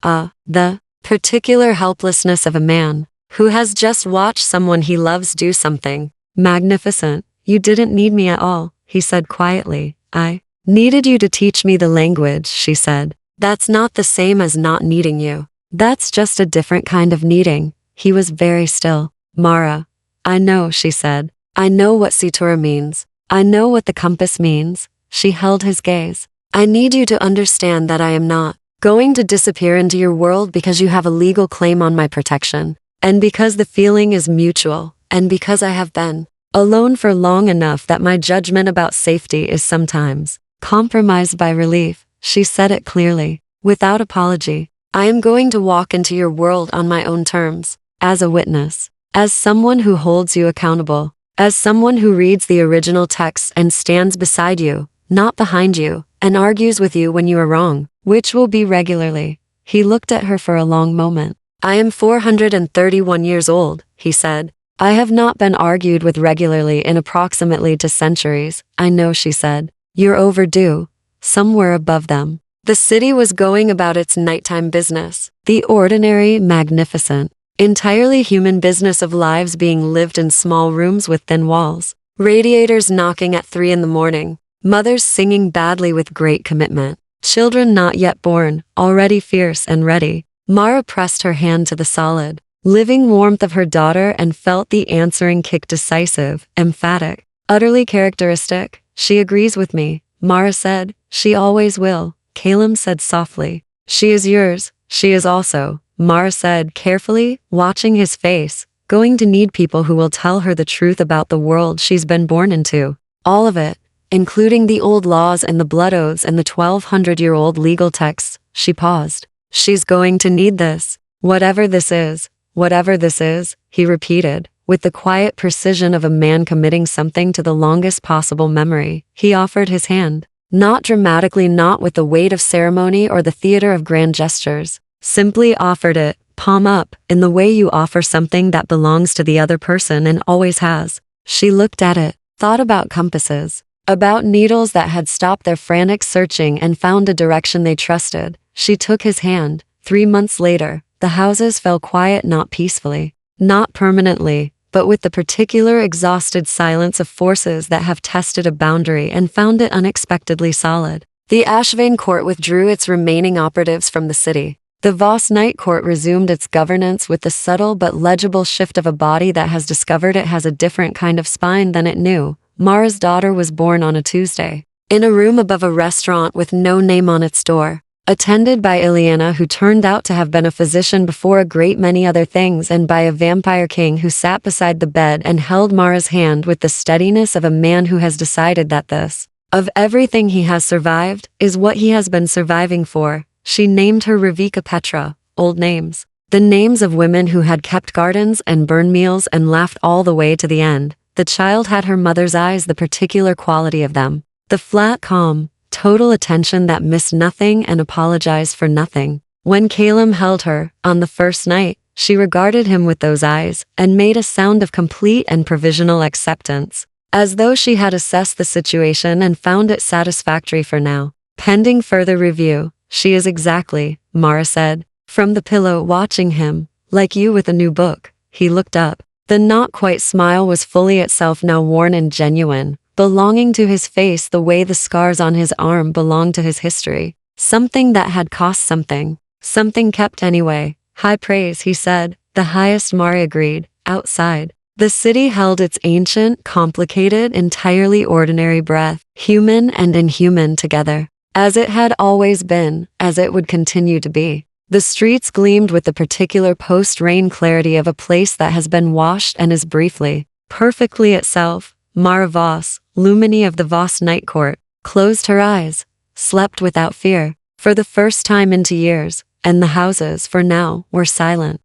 the particular helplessness of a man who has just watched someone he loves do something magnificent. You didn't need me at all, he said quietly. I needed you to teach me the language, she said. That's not the same as not needing you. That's just a different kind of needing. He was very still. Mara. I know, she said. I know what Situra means. I know what the compass means. She held his gaze. I need you to understand that I am not going to disappear into your world because you have a legal claim on my protection, and because the feeling is mutual, and because I have been alone for long enough that my judgment about safety is sometimes compromised by relief. She said it clearly, without apology. I am going to walk into your world on my own terms, as a witness, as someone who holds you accountable, as someone who reads the original text and stands beside you, not behind you, and argues with you when you are wrong, which will be regularly. He looked at her for a long moment. I am 431 years old, he said. I have not been argued with regularly in approximately 2 centuries. I know, she said. You're overdue. Somewhere above them. The city was going about its nighttime business. The ordinary, magnificent, entirely human business of lives being lived in small rooms with thin walls. Radiators knocking at 3 in the morning. Mothers singing badly with great commitment. Children not yet born, already fierce and ready. Mara pressed her hand to the solid, living warmth of her daughter and felt the answering kick, decisive, emphatic, utterly characteristic. She agrees with me, Mara said. She always will, Calum said softly. She is yours, she is also, Mara said carefully, watching his face, going to need people who will tell her the truth about the world she's been born into. All of it, including the old laws and the blood oaths and the 1,200-year-old legal texts. She paused. She's going to need this. Whatever this is, he repeated, with the quiet precision of a man committing something to the longest possible memory. He offered his hand. Not dramatically, not with the weight of ceremony or the theater of grand gestures. Simply offered it, palm up, in the way you offer something that belongs to the other person and always has. She looked at it, thought about compasses, about needles that had stopped their frantic searching and found a direction they trusted. She took his hand. 3 months later, the houses fell quiet, not peacefully, not permanently, but with the particular exhausted silence of forces that have tested a boundary and found it unexpectedly solid. The Ashvane court withdrew its remaining operatives from the city. The Voss Night court resumed its governance with the subtle but legible shift of a body that has discovered it has a different kind of spine than it knew. Mara's daughter was born on a Tuesday, in a room above a restaurant with no name on its door, attended by Ileana, who turned out to have been a physician before a great many other things, and by a vampire king who sat beside the bed and held Mara's hand with the steadiness of a man who has decided that this, of everything he has survived, is what he has been surviving for. She named her Ravika Petra, old names, the names of women who had kept gardens and burned meals and laughed all the way to the end. The child had her mother's eyes, the particular quality of them, the flat, calm, total attention that missed nothing and apologized for nothing. When Calum held her, on the first night, she regarded him with those eyes and made a sound of complete and provisional acceptance, as though she had assessed the situation and found it satisfactory for now. Pending further review. She is exactly, Mara said, from the pillow, watching him, like you with a new book. He looked up. The not-quite smile was fully itself, now worn and genuine, belonging to his face the way the scars on his arm belonged to his history. Something that had cost something. Something kept anyway. High praise, he said. The highest, Mara agreed. Outside, the city held its ancient, complicated, entirely ordinary breath, human and inhuman together. As it had always been, as it would continue to be. The streets gleamed with the particular post-rain clarity of a place that has been washed and is briefly, perfectly itself. Mara Voss, Lumini of the Voss Night Court, closed her eyes, slept without fear, for the first time into years, and the houses, for now, were silent.